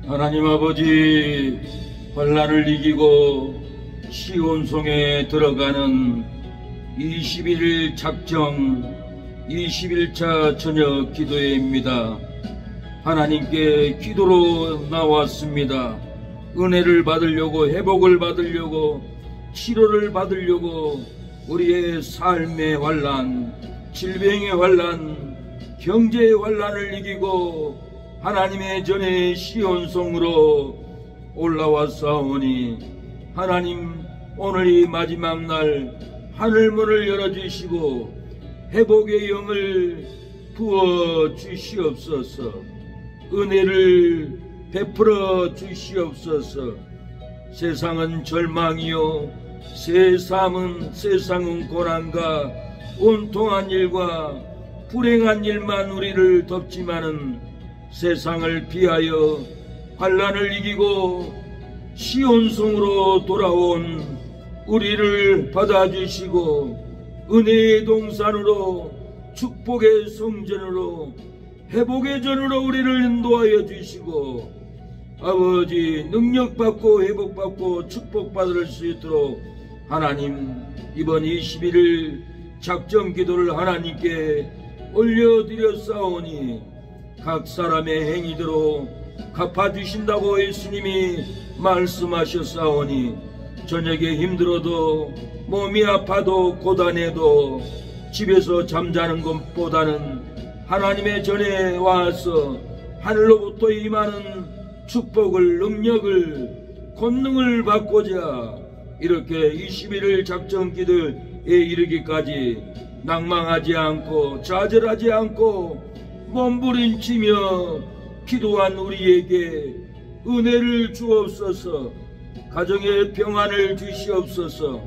하나님 아버지, 환난을 이기고 시온송에 들어가는 21일 작정 21차 저녁 기도회입니다. 하나님께 기도로 나왔습니다. 은혜를 받으려고, 회복을 받으려고, 치료를 받으려고 우리의 삶의 환난, 질병의 환난, 경제의 환난을 이기고 하나님의 전에 시온송으로 올라왔사오니, 하나님 오늘 이 마지막 날 하늘문을 열어주시고 회복의 영을 부어 주시옵소서. 은혜를 베풀어 주시옵소서. 세상은 절망이요, 세상은 고난과 온통한 일과 불행한 일만 우리를 덮지만은, 세상을 피하여 환난을 이기고 시온송으로 돌아온 우리를 받아주시고 은혜의 동산으로, 축복의 성전으로, 회복의 전으로 우리를 인도하여 주시고, 아버지 능력받고 회복받고 축복받을 수 있도록 하나님, 이번 21일 작정 기도를 하나님께 올려드렸사오니 각 사람의 행위대로 갚아주신다고 예수님이 말씀하셨사오니, 저녁에 힘들어도, 몸이 아파도, 고단해도 집에서 잠자는 것보다는 하나님의 전에 와서 하늘로부터 임하는 축복을, 능력을, 권능을 받고자 이렇게 21일 작정 기도에 이르기까지 낭망하지 않고 좌절하지 않고 몸부림치며 기도한 우리에게 은혜를 주옵소서. 가정의 평안을 주시옵소서.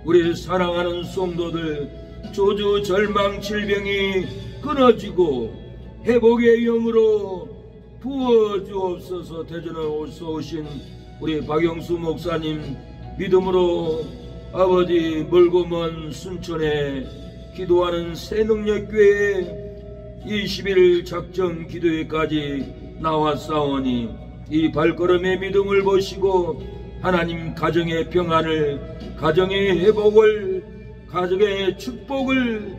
우리 사랑하는 성도들 조주, 절망, 질병이 끊어지고 회복의 영으로 부어주옵소서. 대전에서 오신 우리 박영수 목사님 믿음으로 아버지 멀고 먼 순천에 기도하는 새능력교회 21일 작정 기도회까지 나왔사오니, 이 발걸음의 믿음을 보시고 하나님 가정의 평안을, 가정의 회복을, 가정의 축복을,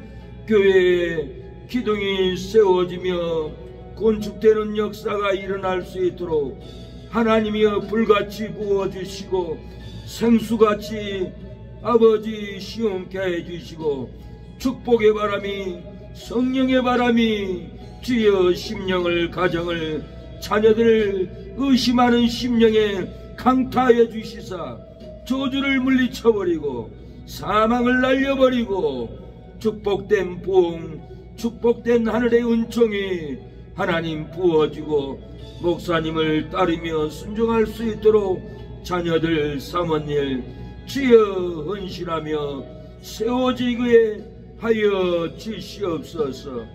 교회에 기둥이 세워지며 건축되는 역사가 일어날 수 있도록 하나님이여 불같이 부어주시고 생수같이 아버지 시원케 해주시고, 축복의 바람이, 성령의 바람이 주여 심령을, 가정을, 자녀들을 의심하는 심령에 강타하여 주시사 저주를 물리쳐버리고 사망을 날려버리고 축복된 부흥, 축복된 하늘의 은총이 하나님 부어지고 목사님을 따르며 순종할 수 있도록 자녀들, 사모님 주여 헌신하며 세워지게 하여 주시옵소서.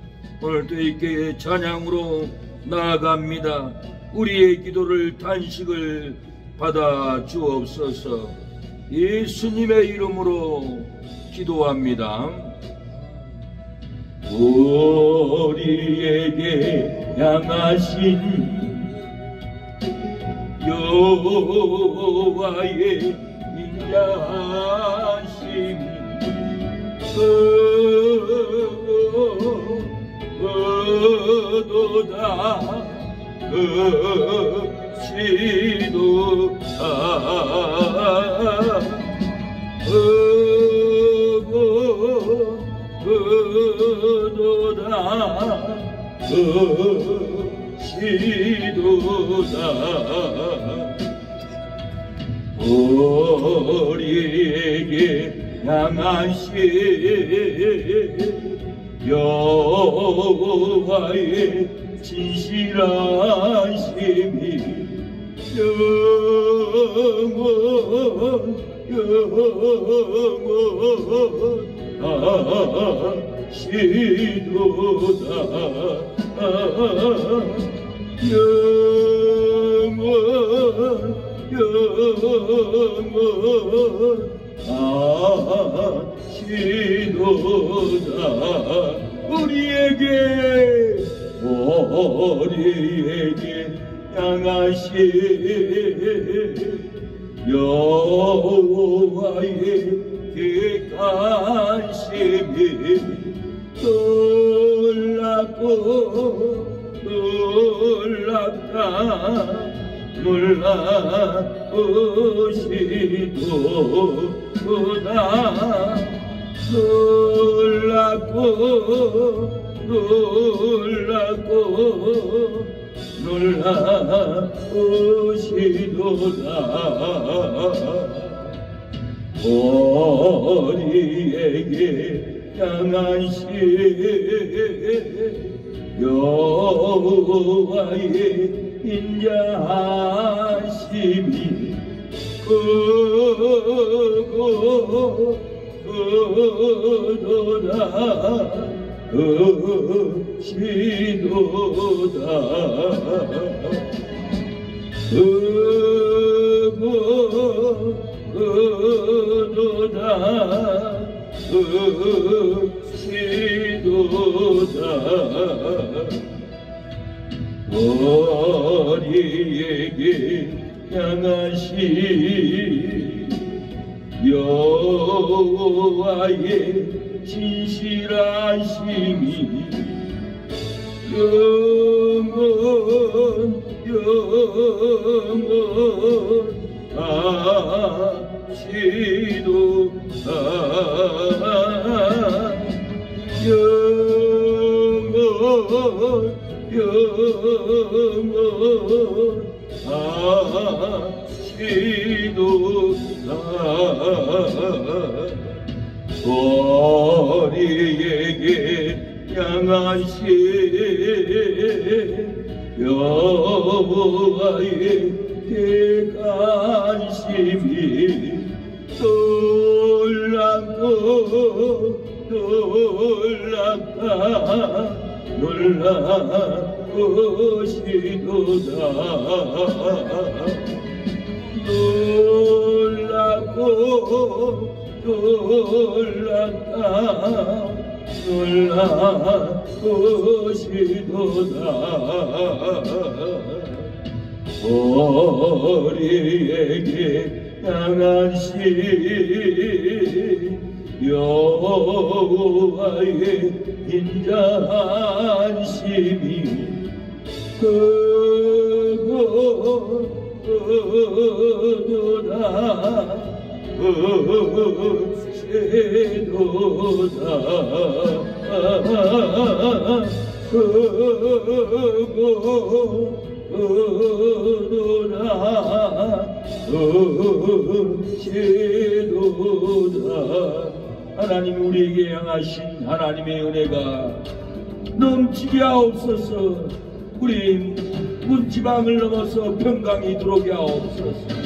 오늘도 이렇게 찬양으로 나아갑니다. 우리의 기도를, 단식을 받아 주옵소서. 예수님의 이름으로 기도합니다. 우리에게 향하신 여호와의 인자하심 그도다 그시도다 그도다 그시도다 우리에게 향하신 여호와의 진실하심이 우리에게 향하신 여호와의 객관심이 놀랍다 놀라우시도다 놀라우시도다 우리에게 향하신 여호와의 인자하심이 크도다 크시도다 크도다 크시도다 우리에게 향하신 여호와의 진실하심이 우리에게 향하신 여호와의 객관심이 놀라우시도다 우리에게 향하신 여호와의 인자하심이 크도다 하나님 우리에게 향하신 하나님의 은혜가 넘치게 하옵소서. 우리 문지방을 넘어서 평강이 들어오게 하옵소서.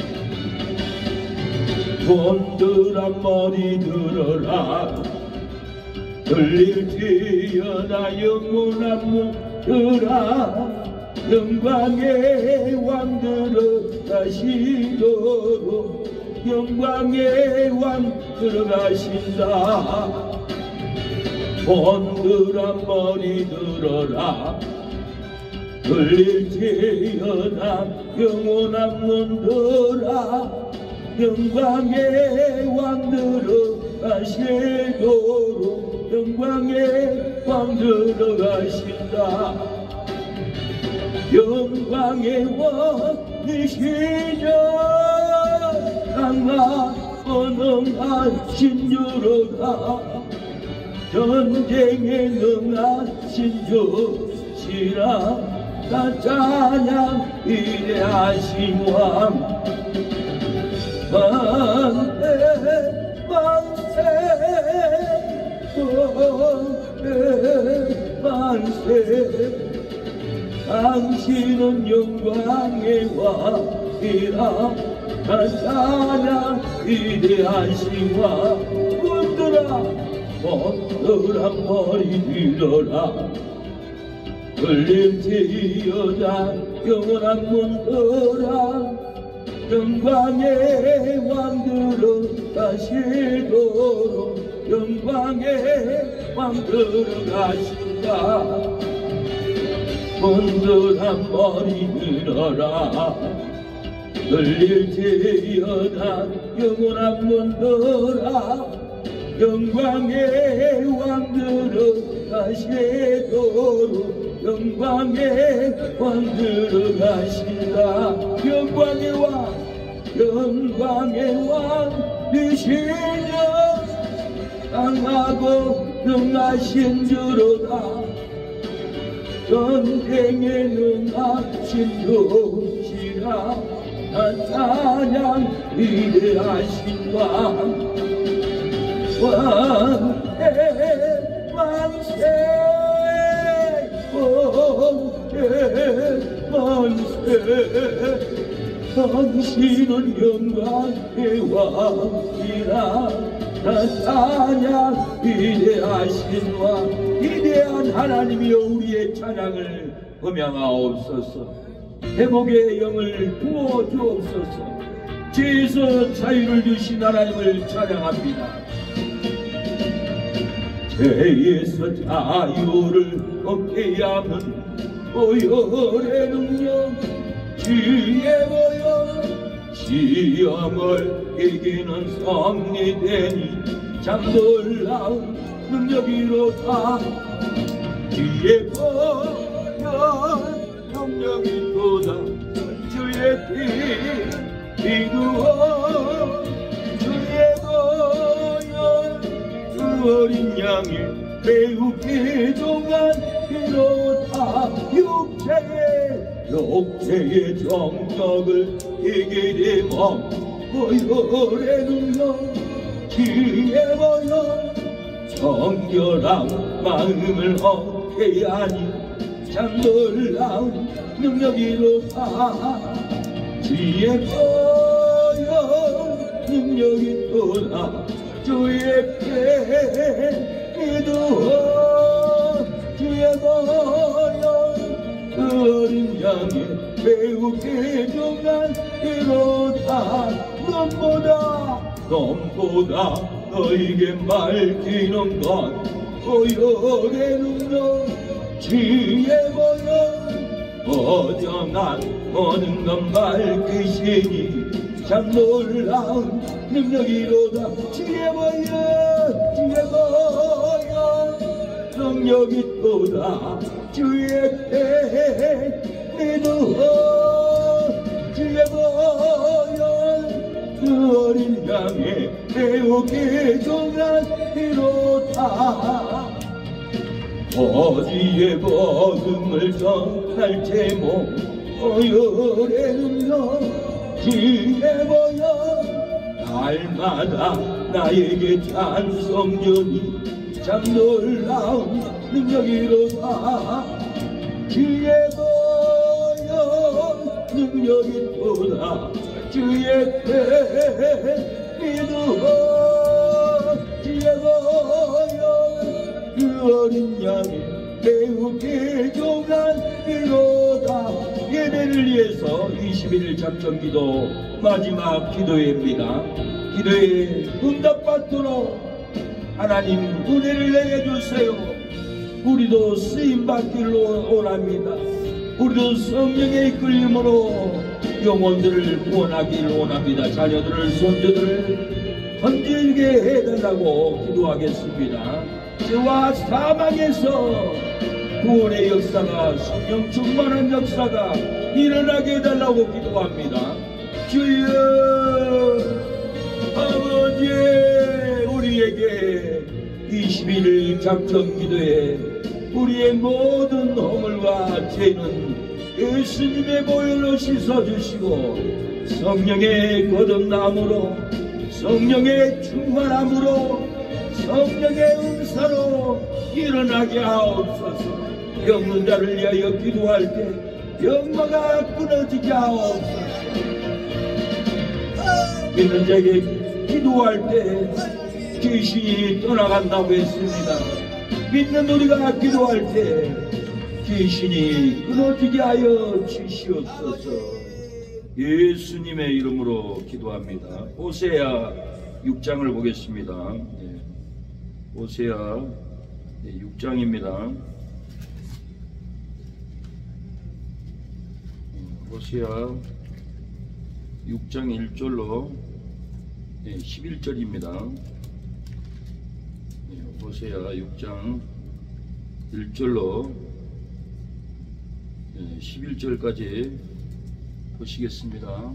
돈들아 머리 들어라 들릴지어다 영원한 문들아 영광의 왕 들어가시도록 영광의 왕 들어가신다. 돈들아 머리 들어라 들릴지어다 영원한 문들아 영광의 왕 들어가시도록 영광의 왕 들어가신다. 영광의 왕이시여 강하신 주로다 전쟁에 능하신 주시라 나 찬양 위대하신 왕 만세 만세 만세 당신은 영광의 왕이라 나 찬양 위대하신 왕 문들아 머리 들어라 들릴지어다 영원한 문들아 영광의 왕 들어가시도록 영광의 왕 들어가신다. 번들한 머리 들어라 들릴 때여다 영원한 문들아 영광의 왕 들어가시도록 영광의 왕 들어가신다 영광의 왕 되시며 강하고 능하신 주로다 전쟁에 능하신 주시라 찬양 위대하신 왕의 만세 당신은 영광의 왕이라 찬양 위대하신 왕 위대한 하나님이여 우리의 찬양을 음향하옵소서 회복의 영을 부어주옵소서 죄에서 자유를 주신 하나님을 찬양합니다 죄에서 자유를 얻게 하는 보혈의 능력 주의 보혈 시험을 이기는 성이 되니 참 놀라운 능력이로다 주의 보혈 능력이 도다 주의 피 믿으어 주의 보혈 그 어린 양이 매우 귀중한 이로다 육체의 정력을 이기리며 보혈의 능력 주의 보혈 정결한 마음을 얻게 하니 참 놀라운 능력이로다 주의 보혈 능력이 또다 주의 피 믿으어 주의 보혈 그 어린 양이 매우 귀중한 이로다 넘보다 너에게 말기는 건 보혈의 능력 주의 보혈 어정한 모든 것 밝히시니 참 놀라운 능력이로다 주의 보혈 능력이 또다 주의 피 믿으어 주의 보혈 그 어린 양의 매우 귀중한 이로다 어디에 복음을 전할 제목 보혈의 능력 주의 보혈 날마다 나에게 찬송전이 참 놀라운 능력이로다 주의 보혈 능력이 또다 주의 피 믿으어 주의 보혈 그 어린 양이 매우 귀중한 이로다 예배를 위해서 21일 작전기도 마지막 기도회입니다. 기도회 응답받도록 하나님 은혜를 내려주세요. 우리도 쓰임받기를 원합니다. 우리도 성령의 이끌림으로 영혼들을 구원하기를 원합니다. 자녀들을 손주들을 건지게 해달라고 기도하겠습니다. 죄와 사망에서 구원의 역사가 성령 충만한 역사가 일어나게 해달라고 기도합니다. 주여 아버지 우리에게 21일 작정기도에 우리의 모든 허물과 죄는 예수님의 보혈로 씻어주시고 성령의 거듭남으로 성령의 충만함으로 성령의 은사로 일어나게 하옵소서. 병든 자를 위하여 기도할 때 병마가 끊어지게 하옵소서. 믿는 자에게 기도할 때 귀신이 떠나간다고 했습니다. 믿는 우리가 기도할 때 귀신이 끊어지게 하여 주시옵소서. 예수님의 이름으로 기도합니다. 호세아 6장을 보겠습니다. 호세아 6장입니다. 호세아 6장 1절로 11절입니다. 호세아 6장 1절로 11절까지 보시겠습니다.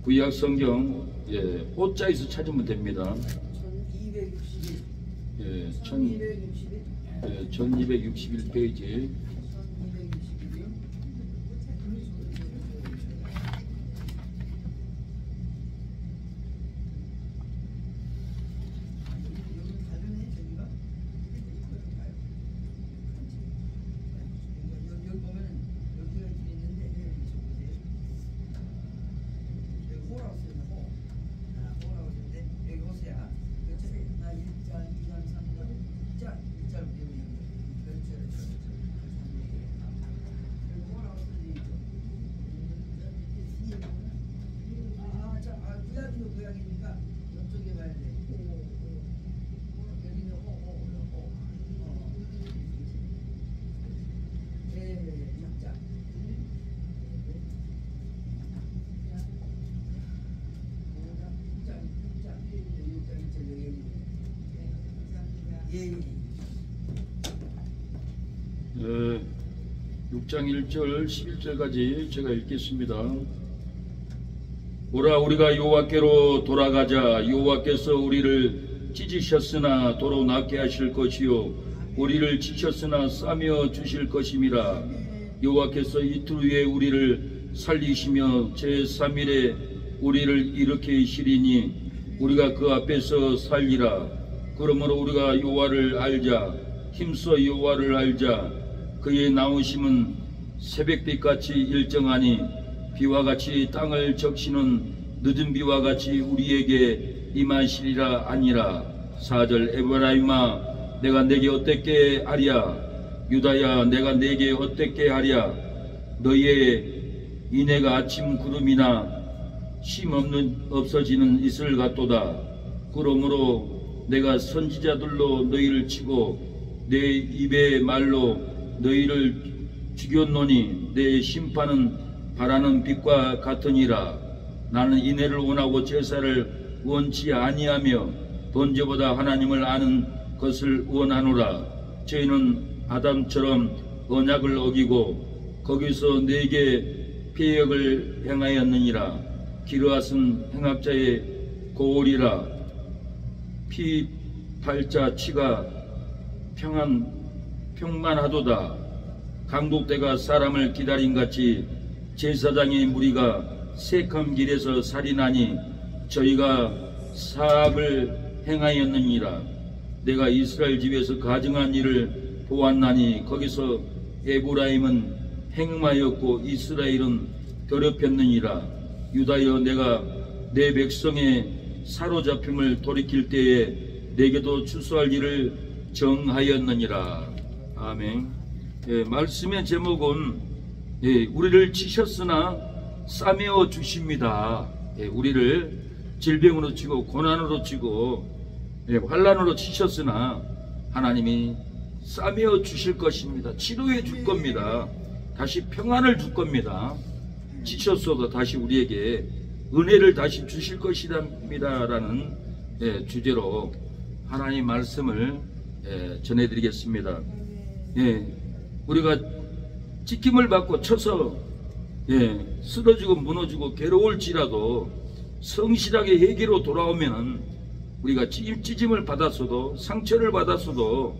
구약 성경 호자에서 찾으면 됩니다. 1261페이지. 예. 6장 1절 11절까지 제가 읽겠습니다. 오라 우리가 여호와께로 돌아가자. 여호와께서 우리를 찢으셨으나 도로 낫게 하실 것이요 우리를 치셨으나 싸며 주실 것임이라. 여호와께서 이틀 후에 우리를 살리시며 제3일에 우리를 일으키시리니 우리가 그 앞에서 살리라. 그러므로 우리가 여호와를 알자. 힘써 여호와를 알자. 그의 나오심은 새벽빛같이 일정하니 비와 같이 땅을 적시는 늦은 비와 같이 우리에게 임하시리라 아니라. 4절 에브라임아 내가 내게 어떻게 하랴. 유다야 내가 내게 어떻게 하랴. 너희의 인애가 아침 구름이나 쉼 없어지는 이슬 같도다. 그러므로 내가 선지자들로 너희를 치고 내 입의 말로 너희를 죽였노니 내 심판은 바라는 빛과 같으니라. 나는 인애를 원하고 제사를 원치 아니하며 번제보다 하나님을 아는 것을 원하노라. 저희는 아담처럼 언약을 어기고 거기서 내게 패역을 행하였느니라. 기르앗은 행악자의 고울이라. 피 팔자 치가 평만하도다. 강독대가 사람을 기다림같이 제사장의 무리가 세컴 길에서 살인하니 저희가 사악을 행하였느니라. 내가 이스라엘 집에서 가증한 일을 보았나니 거기서 에브라임은 행음하였고 이스라엘은 더럽혔느니라. 유다여 내가 내 백성의 사로잡힘을 돌이킬 때에 내게도 추수할 일을 정하였느니라. 아멘. 말씀의 제목은 우리를 치셨으나 싸매어 주십니다. 우리를 질병으로 치고 고난으로 치고 환난으로 치셨으나 하나님이 싸매어 주실 것입니다. 치료해 줄 겁니다. 다시 평안을 줄 겁니다. 치셨어도 다시 우리에게 은혜를 다시 주실 것이랍니다라는 주제로 하나님 말씀을 전해드리겠습니다. 우리가 찍힘을 받고 쳐서 쓰러지고 무너지고 괴로울지라도 성실하게 회개로 돌아오면 우리가 찢임을 받았어도 상처를 받았어도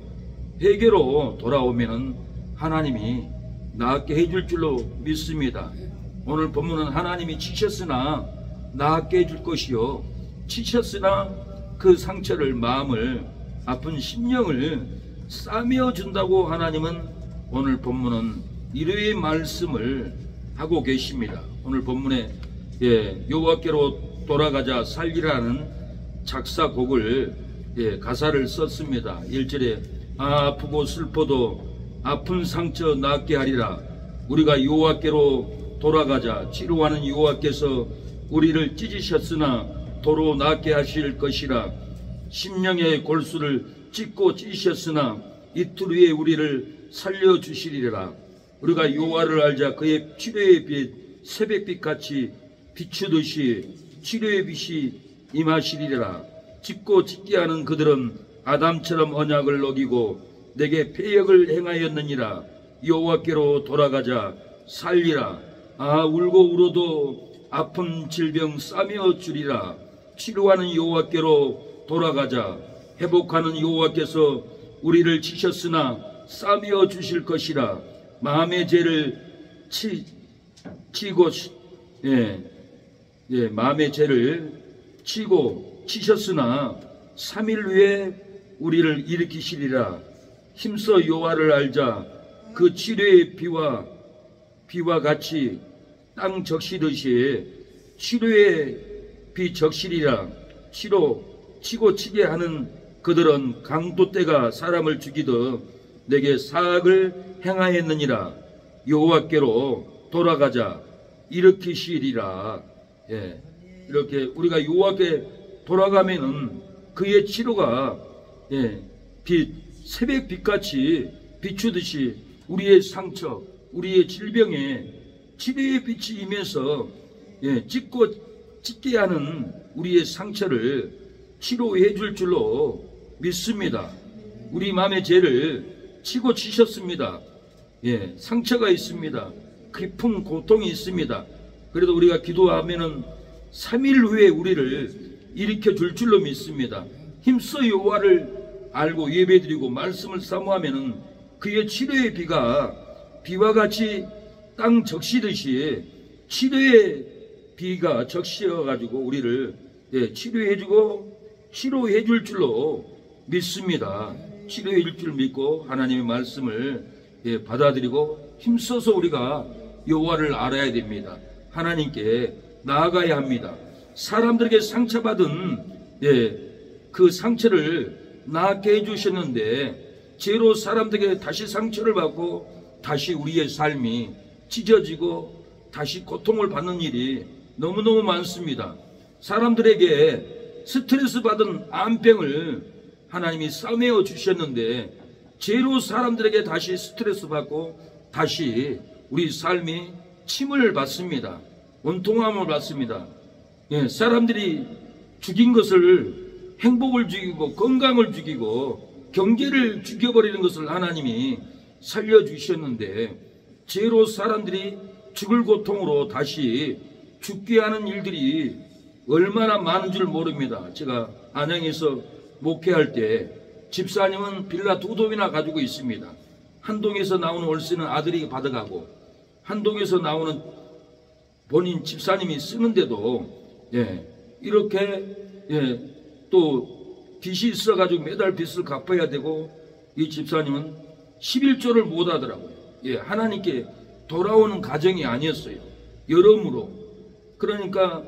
회개로 돌아오면 하나님이 낫게 해줄 줄로 믿습니다. 오늘 본문은 하나님이 치셨으나 낫게 해줄 것이요 치셨으나 그 상처를 마음을 아픈 심령을 싸매어 준다고 하나님은 오늘 본문은 이러의 말씀을 하고 계십니다. 오늘 본문에 여호와께로 돌아가자 살리라는 작사곡을 가사를 썼습니다. 1절에 아프고 슬퍼도 아픈 상처 낫게 하리라. 우리가 여호와께로 돌아가자. 치료하는 여호와께서 우리를 찢으셨으나 도로 낫게 하실 것이라. 심령의 골수를 찢고 찢으셨으나 이틀 후에 우리를 살려주시리라. 우리가 여호와를 알자. 그의 치료의 빛 새벽빛 같이 비추듯이 치료의 빛이 임하시리라. 짚고 찢게 하는 그들은 아담처럼 언약을 어기고 내게 패역을 행하였느니라. 여호와께로 돌아가자 살리라. 울고 울어도 아픈 질병 싸매어 주리라. 치료하는 여호와께로 돌아가자. 회복하는 여호와께서 우리를 치셨으나 싸매어 주실 것이라. 마음의 죄를 마음의 죄를 치고 치셨으나 3일 후에 우리를 일으키시리라. 힘써 여호와를 알자. 그 치료의 비와 같이 땅 적시듯이 치료의 비 적시리라. 치고 치게 하는 그들은 강도떼가 사람을 죽이듯 내게 사악을 행하였느니라. 여호와께로 돌아가자 일으키시리라. 이렇게 우리가 여호와께 돌아가면은 그의 치료가 새벽 빛같이 비추듯이 우리의 상처, 우리의 질병에 치료의 빛이 임해서 찢게 하는 우리의 상처를 치료해 줄 줄로 믿습니다. 우리 마음의 죄를 치고 치셨습니다. 상처가 있습니다. 깊은 고통이 있습니다. 그래도 우리가 기도하면은 3일 후에 우리를 일으켜 줄 줄로 믿습니다. 힘써 여호와를 알고 예배드리고 말씀을 사모하면은 그의 치료의 비와 같이 땅 적시듯이 치료의 비가 적시어 가지고 우리를 치료해 줄 줄로 믿습니다. 치료해 줄 줄 믿고 하나님의 말씀을 받아들이고 힘써서 우리가 여호와를 알아야 됩니다. 하나님께 나아가야 합니다. 사람들에게 상처받은 그 상처를 낫게 해주셨는데 죄로 사람들에게 다시 상처를 받고 다시 우리의 삶이 찢어지고 다시 고통을 받는 일이 너무너무 많습니다. 사람들에게 스트레스 받은 암병을 하나님이 싸매어 주셨는데 죄로 사람들에게 다시 스트레스 받고 다시 우리 삶이 침을 받습니다. 원통함을 받습니다. 사람들이 죽인 것을 행복을 죽이고 건강을 죽이고 경제를 죽여버리는 것을 하나님이 살려주셨는데 죄로 사람들이 죽을 고통으로 다시 죽게 하는 일들이 얼마나 많은 줄 모릅니다. 제가 안양에서 목회할 때 집사님은 빌라 2동이나 가지고 있습니다. 한 동에서 나오는 월세는 아들이 받아가고 한 동에서 나오는 본인 집사님이 쓰는데도 이렇게 또 빚이 있어가지고 매달 빚을 갚아야 되고 이 집사님은 11조를 못 하더라고요. 하나님께 돌아오는 가정이 아니었어요. 여러모로. 그러니까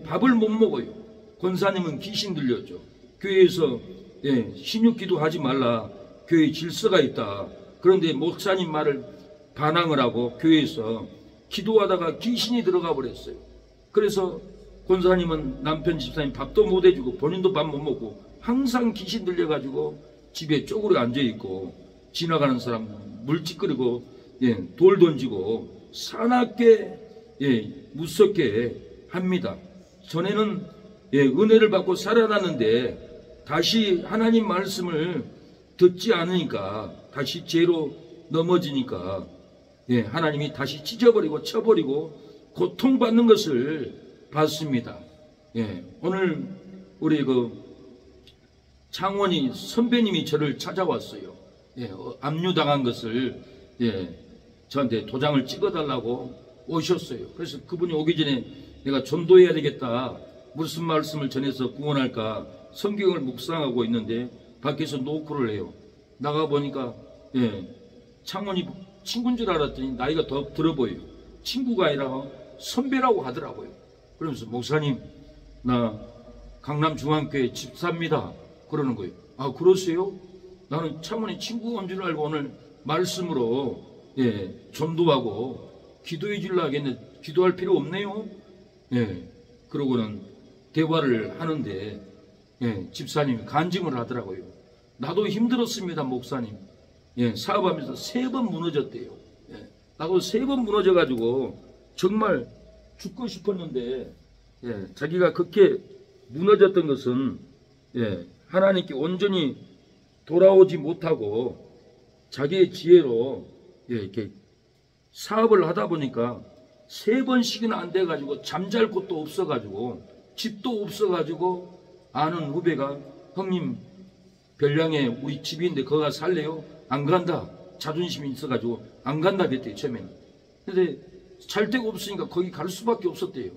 밥을 못 먹어요. 권사님은 귀신 들렸죠. 교회에서 신육기도 하지 말라. 교회에 질서가 있다. 그런데 목사님 말을 반항을 하고 교회에서 기도하다가 귀신이 들어가 버렸어요. 그래서 권사님은 남편 집사님 밥도 못 해주고 본인도 밥 못 먹고 항상 귀신 들려가지고 집에 쪼그려 앉아있고 지나가는 사람 물 찌끄리고 돌 던지고 사납게 무섭게 합니다. 전에는 은혜를 받고 살아났는데 다시 하나님 말씀을 듣지 않으니까 다시 죄로 넘어지니까 하나님이 다시 찢어버리고 쳐버리고 고통받는 것을 봤습니다. 오늘 우리 창원이 선배님이 저를 찾아왔어요. 압류당한 것을 저한테 도장을 찍어달라고 오셨어요. 그래서 그분이 오기 전에 내가 전도해야 되겠다. 무슨 말씀을 전해서 구원할까 성경을 묵상하고 있는데 밖에서 노크를 해요. 나가보니까 창원이 친구인 줄 알았더니 나이가 더 들어 보여요. 친구가 아니라 선배라고 하더라고요. 그러면서 목사님 나 강남중앙교회 집사입니다. 그러는 거예요. 아 그러세요? 나는 창원이 친구인 줄 알고 오늘 말씀으로 전도하고 기도해 주려고 하겠는데 기도할 필요 없네요. 그러고는 대화를 하는데 집사님이 간증을 하더라고요. 나도 힘들었습니다 목사님. 사업하면서 3번 무너졌대요. 하고 3번 무너져가지고 정말 죽고 싶었는데, 예, 자기가 그렇게 무너졌던 것은, 예, 하나님께 온전히 돌아오지 못하고 자기의 지혜로, 예, 이렇게 사업을 하다 보니까 3번씩이나 안 돼가지고 잠잘 곳도 없어가지고 집도 없어가지고 아는 후배가 형님 별량에 우리 집이 있는데 거기 가서 살래요? 안 간다. 자존심이 있어가지고 안 간다 그랬대요 처음에는. 근데 잘 데가 없으니까 거기 갈 수밖에 없었대요.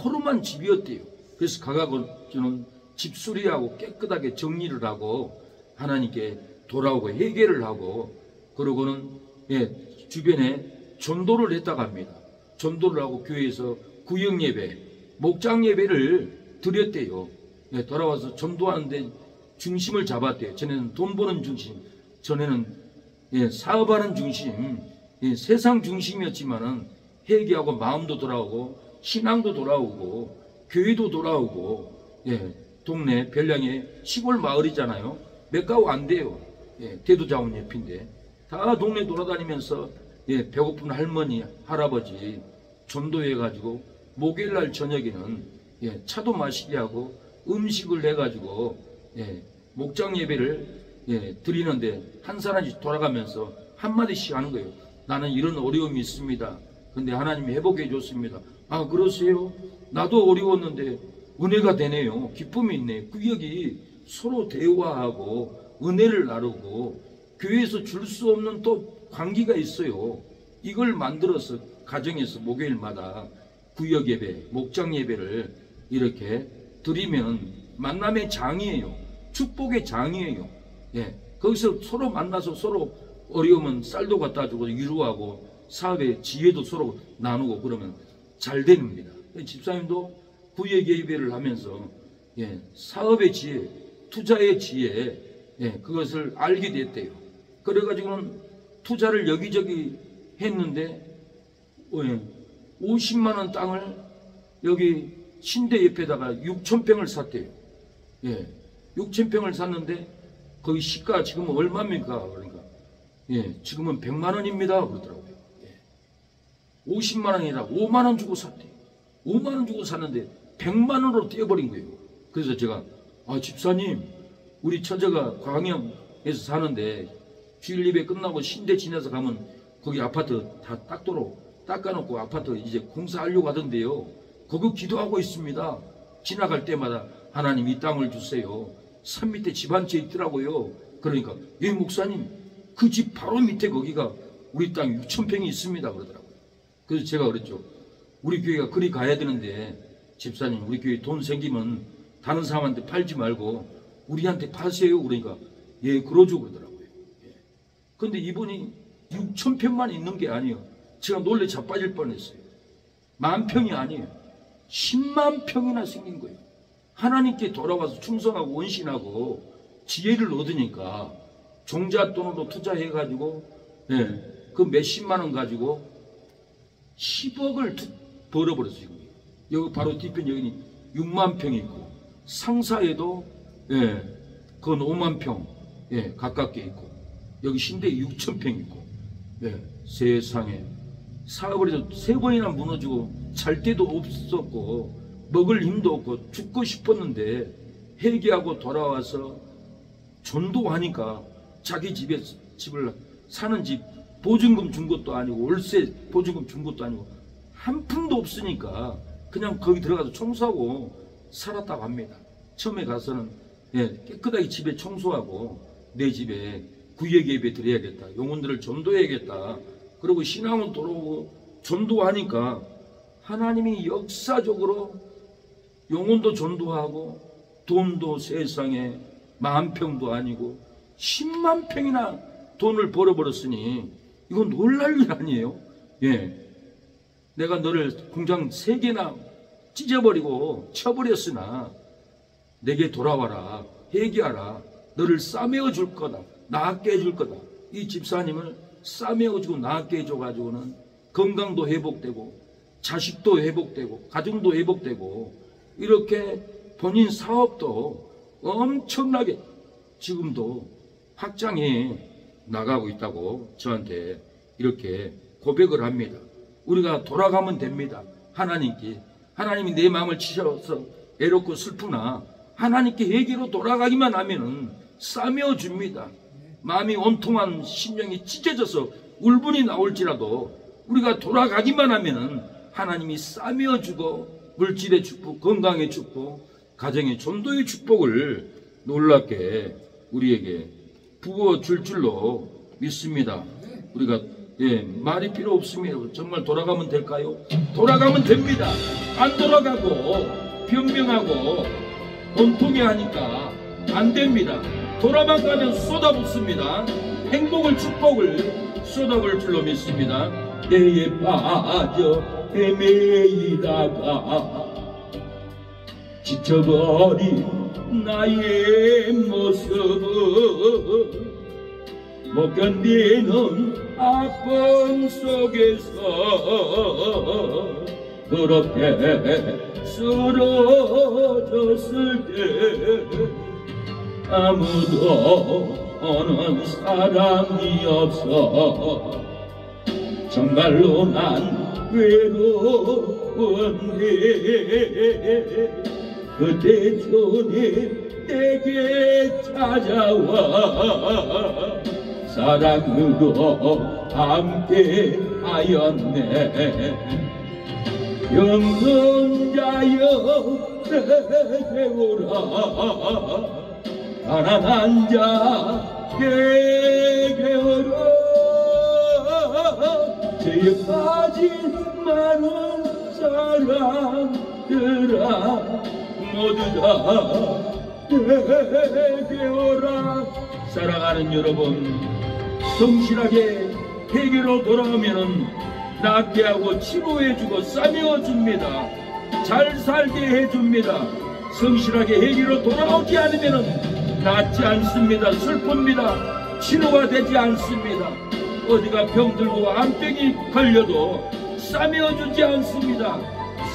허름한 집이었대요. 그래서 가가지고는 집 수리하고 깨끗하게 정리를 하고 하나님께 돌아오고 회개를 하고 그러고는, 예, 주변에 전도를 했다고 합니다. 전도를 하고 교회에서 구역 예배, 목장 예배를 드렸대요. 예, 돌아와서 전도하는데 중심을 잡았대요. 전에는 돈 버는 중심, 전에는, 예, 사업하는 중심, 예, 세상 중심이었지만은 회개하고 마음도 돌아오고 신앙도 돌아오고 교회도 돌아오고, 예, 동네 별량의 시골 마을이잖아요. 몇 가구 안 돼요. 예, 대도자원 옆인데 다 동네 돌아다니면서, 예, 배고픈 할머니 할아버지 전도해가지고 목요일날 저녁에는, 예, 차도 마시게 하고 음식을 해가지고, 예, 목장 예배를, 예, 드리는데 한 사람씩 돌아가면서 한마디씩 하는 거예요. 나는 이런 어려움이 있습니다. 근데 하나님이 회복해 줬습니다. 아, 그러세요? 나도 어려웠는데 은혜가 되네요. 기쁨이 있네. 구역이 서로 대화하고 은혜를 나누고 교회에서 줄 수 없는 또 관계가 있어요. 이걸 만들어서 가정에서 목요일마다 구역 예배, 목장 예배를 이렇게 드리면 만남의 장이에요. 축복의 장이에요. 예, 거기서 서로 만나서 서로 어려우면 쌀도 갖다 주고 위로하고 사업의 지혜도 서로 나누고 그러면 잘 됩니다. 집사님도 구역 예배를 하면서, 예, 사업의 지혜, 투자의 지혜, 예, 그것을 알게 됐대요. 그래가지고는 투자를 여기저기 했는데, 예, 50만 원 땅을 여기 신대 옆에다가 6,000평을 샀대요. 예, 6,000평을 샀는데 거기 시가 지금 얼마입니까? 그러니까, 예, 지금은 100만 원입니다. 그러더라고요. 예, 50만 원이라 5만 원 주고 샀대요. 5만 원 주고 샀는데 100만 원으로 떼어버린 거예요. 그래서 제가, 아, 집사님, 우리 처제가 광양에서 사는데 주일 예배 끝나고 신대 지나서 가면 거기 아파트 다 닦도록 닦아놓고 아파트 이제 공사하려고 하던데요. 거기 기도하고 있습니다. 지나갈 때마다 하나님 이 땅을 주세요. 산 밑에 집 한 채 있더라고요. 그러니까, 예, 목사님, 그 집 바로 밑에 거기가 우리 땅 6,000평이 있습니다. 그러더라고요. 그래서 제가 그랬죠. 우리 교회가 그리 가야 되는데, 집사님, 우리 교회 돈 생기면 다른 사람한테 팔지 말고 우리한테 파세요. 그러니까, 예, 그러죠. 그러더라고요. 예. 근데 이분이 6,000평만 있는 게 아니에요. 제가 놀래 자빠질 뻔했어요. 10,000평이 아니에요. 10만 평이나 생긴 거예요. 하나님께 돌아와서 충성하고 원신하고 지혜를 얻으니까 종잣돈으로 투자해가지고, 예, 그 몇십만 원 가지고 10억을 벌어버렸어요. 여기 바로 뒤편 여기 6만 평이 있고 상사에도, 예, 그건 5만 평, 예, 가깝게 있고 여기 신대에 6,000평 있고, 예, 세상에 사업을 해서 3번이나 무너지고 잘 데도 없었고 먹을 힘도 없고 죽고 싶었는데 회개하고 돌아와서 전도하니까 자기 집에 집을 사는 집 보증금 준 것도 아니고 월세 보증금 준 것도 아니고 한 푼도 없으니까 그냥 거기 들어가서 청소하고 살았다고 합니다. 처음에 가서는, 예, 깨끗하게 집에 청소하고 내 집에 구역 예배 드려야겠다. 영혼들을 전도해야겠다. 그리고 신앙은 돌아오고 전도하니까 하나님이 역사적으로 영혼도 전도하고 돈도 세상에 10,000평도 아니고 10만 평이나 돈을 벌어버렸으니 이건 놀랄 일 아니에요. 예, 내가 너를 공장 3개나 찢어버리고 쳐버렸으나 내게 돌아와라. 회개하라. 너를 싸매어 줄 거다. 낫게 해줄 거다. 이 집사님을 싸매어 주고 낫게 해줘가지고는 건강도 회복되고 자식도 회복되고 가정도 회복되고 이렇게 본인 사업도 엄청나게 지금도 확장해 나가고 있다고 저한테 이렇게 고백을 합니다. 우리가 돌아가면 됩니다. 하나님께. 하나님이 내 마음을 치셔서 애롭고 슬프나 하나님께 회개로 돌아가기만 하면은 싸매어 줍니다. 마음이 온통한 심령이 찢어져서 울분이 나올지라도 우리가 돌아가기만 하면은 하나님이 싸매어 주고 물질의 축복, 건강의 축복, 가정의 전도의 축복을 놀랍게 우리에게 부어 줄 줄로 믿습니다. 우리가 말이 필요 없습니다. 정말 돌아가면 될까요? 돌아가면 됩니다. 안 돌아가고 변명하고 온통해 하니까 안 됩니다. 돌아만 가면 쏟아붓습니다. 행복을 축복을 쏟아볼 줄로 믿습니다. 때에 빠져 헤매이다가 지쳐버린 나의 모습은 못 견디는 아픔 속에서 그렇게 쓰러졌을 때 아무도 오는 사람이 없어 정말로 난 외로웠네. 그때 주님 내게 찾아와 사랑으로 함께 하였네. 영성자여 내게오라 가난한 자 내게오라 죄에 빠진 많은 사람들아 모두 다 내게오라. 사랑하는 여러분, 성실하게 회개로 돌아오면은 낫게 하고 치료해주고 싸매어줍니다. 잘 살게 해줍니다. 성실하게 회개로 돌아오지 않으면은 낫지 않습니다. 슬픕니다. 치료가 되지 않습니다. 어디가 병들고 암병이 걸려도 싸매어주지 않습니다.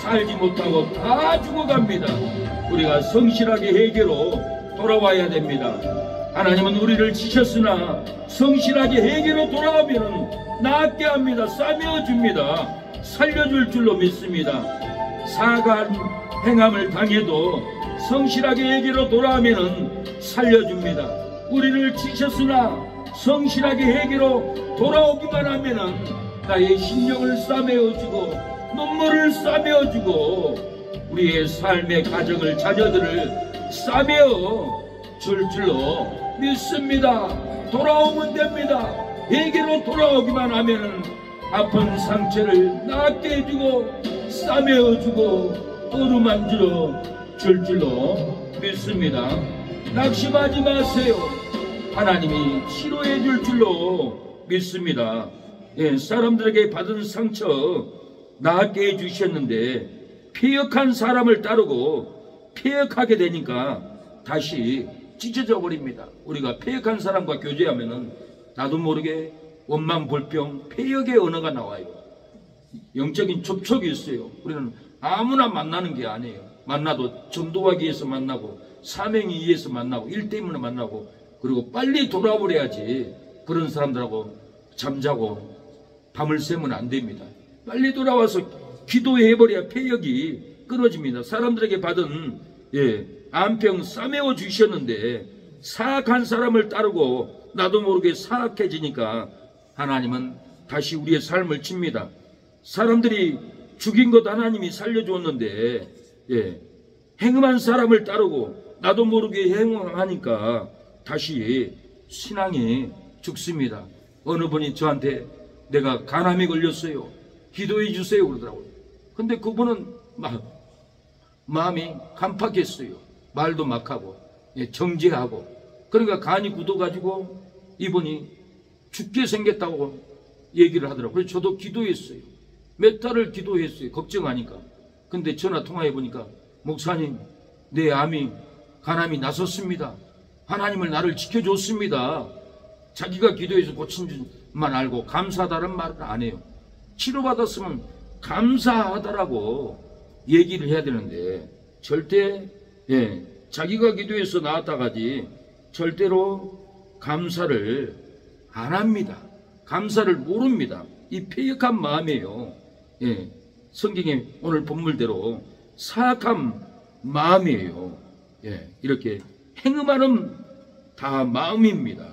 살지 못하고 다 죽어갑니다. 우리가 성실하게 회개로 돌아와야 됩니다. 하나님은 우리를 지셨으나 성실하게 회개로 돌아오면 낫게 합니다. 싸매어 줍니다. 살려줄 줄로 믿습니다. 사간 행함을 당해도 성실하게 회개로 돌아오면 살려줍니다. 우리를 지셨으나 성실하게 회개로 돌아오기만 하면 나의 심령을 싸매어 주고 눈물을 싸매어 주고 우리의 삶의 가정을 자녀들을 싸매어 줄 줄로 믿습니다. 돌아오면 됩니다. 회개로 돌아오기만 하면 아픈 상처를 낫게 해주고 싸매어주고 어루만져 줄 줄로 믿습니다. 낙심하지 마세요. 하나님이 치료해 줄 줄로 믿습니다. 사람들에게 받은 상처 낫게 해주셨는데 폐역한 사람을 따르고 폐역하게 되니까 다시 찢어져 버립니다. 우리가 폐역한 사람과 교제하면은 나도 모르게 원망, 불평, 폐역의 언어가 나와요. 영적인 접촉이 있어요. 우리는 아무나 만나는 게 아니에요. 만나도 전도하기 위해서 만나고 사명이 위해서 만나고 일 때문에 만나고 그리고 빨리 돌아버려야지. 그런 사람들하고 잠자고 밤을 새면 안 됩니다. 빨리 돌아와서 기도해버려야 폐역이 끊어집니다. 사람들에게 받은 암병 싸매어 주셨는데 사악한 사람을 따르고 나도 모르게 사악해지니까 하나님은 다시 우리의 삶을 칩니다. 사람들이 죽인 것 하나님이 살려주었는데 행음한 사람을 따르고 나도 모르게 행음하니까 다시 신앙이 죽습니다. 어느 분이 저한테 내가 간암이 걸렸어요. 기도해 주세요 그러더라고요. 근데 그분은 마음이 간팍했어요. 말도 막하고 정죄하고 그러니까 간이 굳어가지고 이분이 죽게 생겼다고 얘기를 하더라고요. 그래서 저도 기도했어요. 몇 달을 기도했어요. 걱정하니까. 근데 전화 통화해 보니까 목사님 내 암이 간암이 나섰습니다. 하나님을 나를 지켜줬습니다. 자기가 기도해서 고친 줄만 알고 감사하다는 말을 안 해요. 치료받았으면 감사하다라고 얘기를 해야 되는데 절대 자기가 기도해서 나았다가지 절대로 감사를 안 합니다. 감사를 모릅니다. 이 패역한 마음이에요. 예, 성경의 오늘 본문대로 사악한 마음이에요. 예, 이렇게 행음하는 다 마음입니다.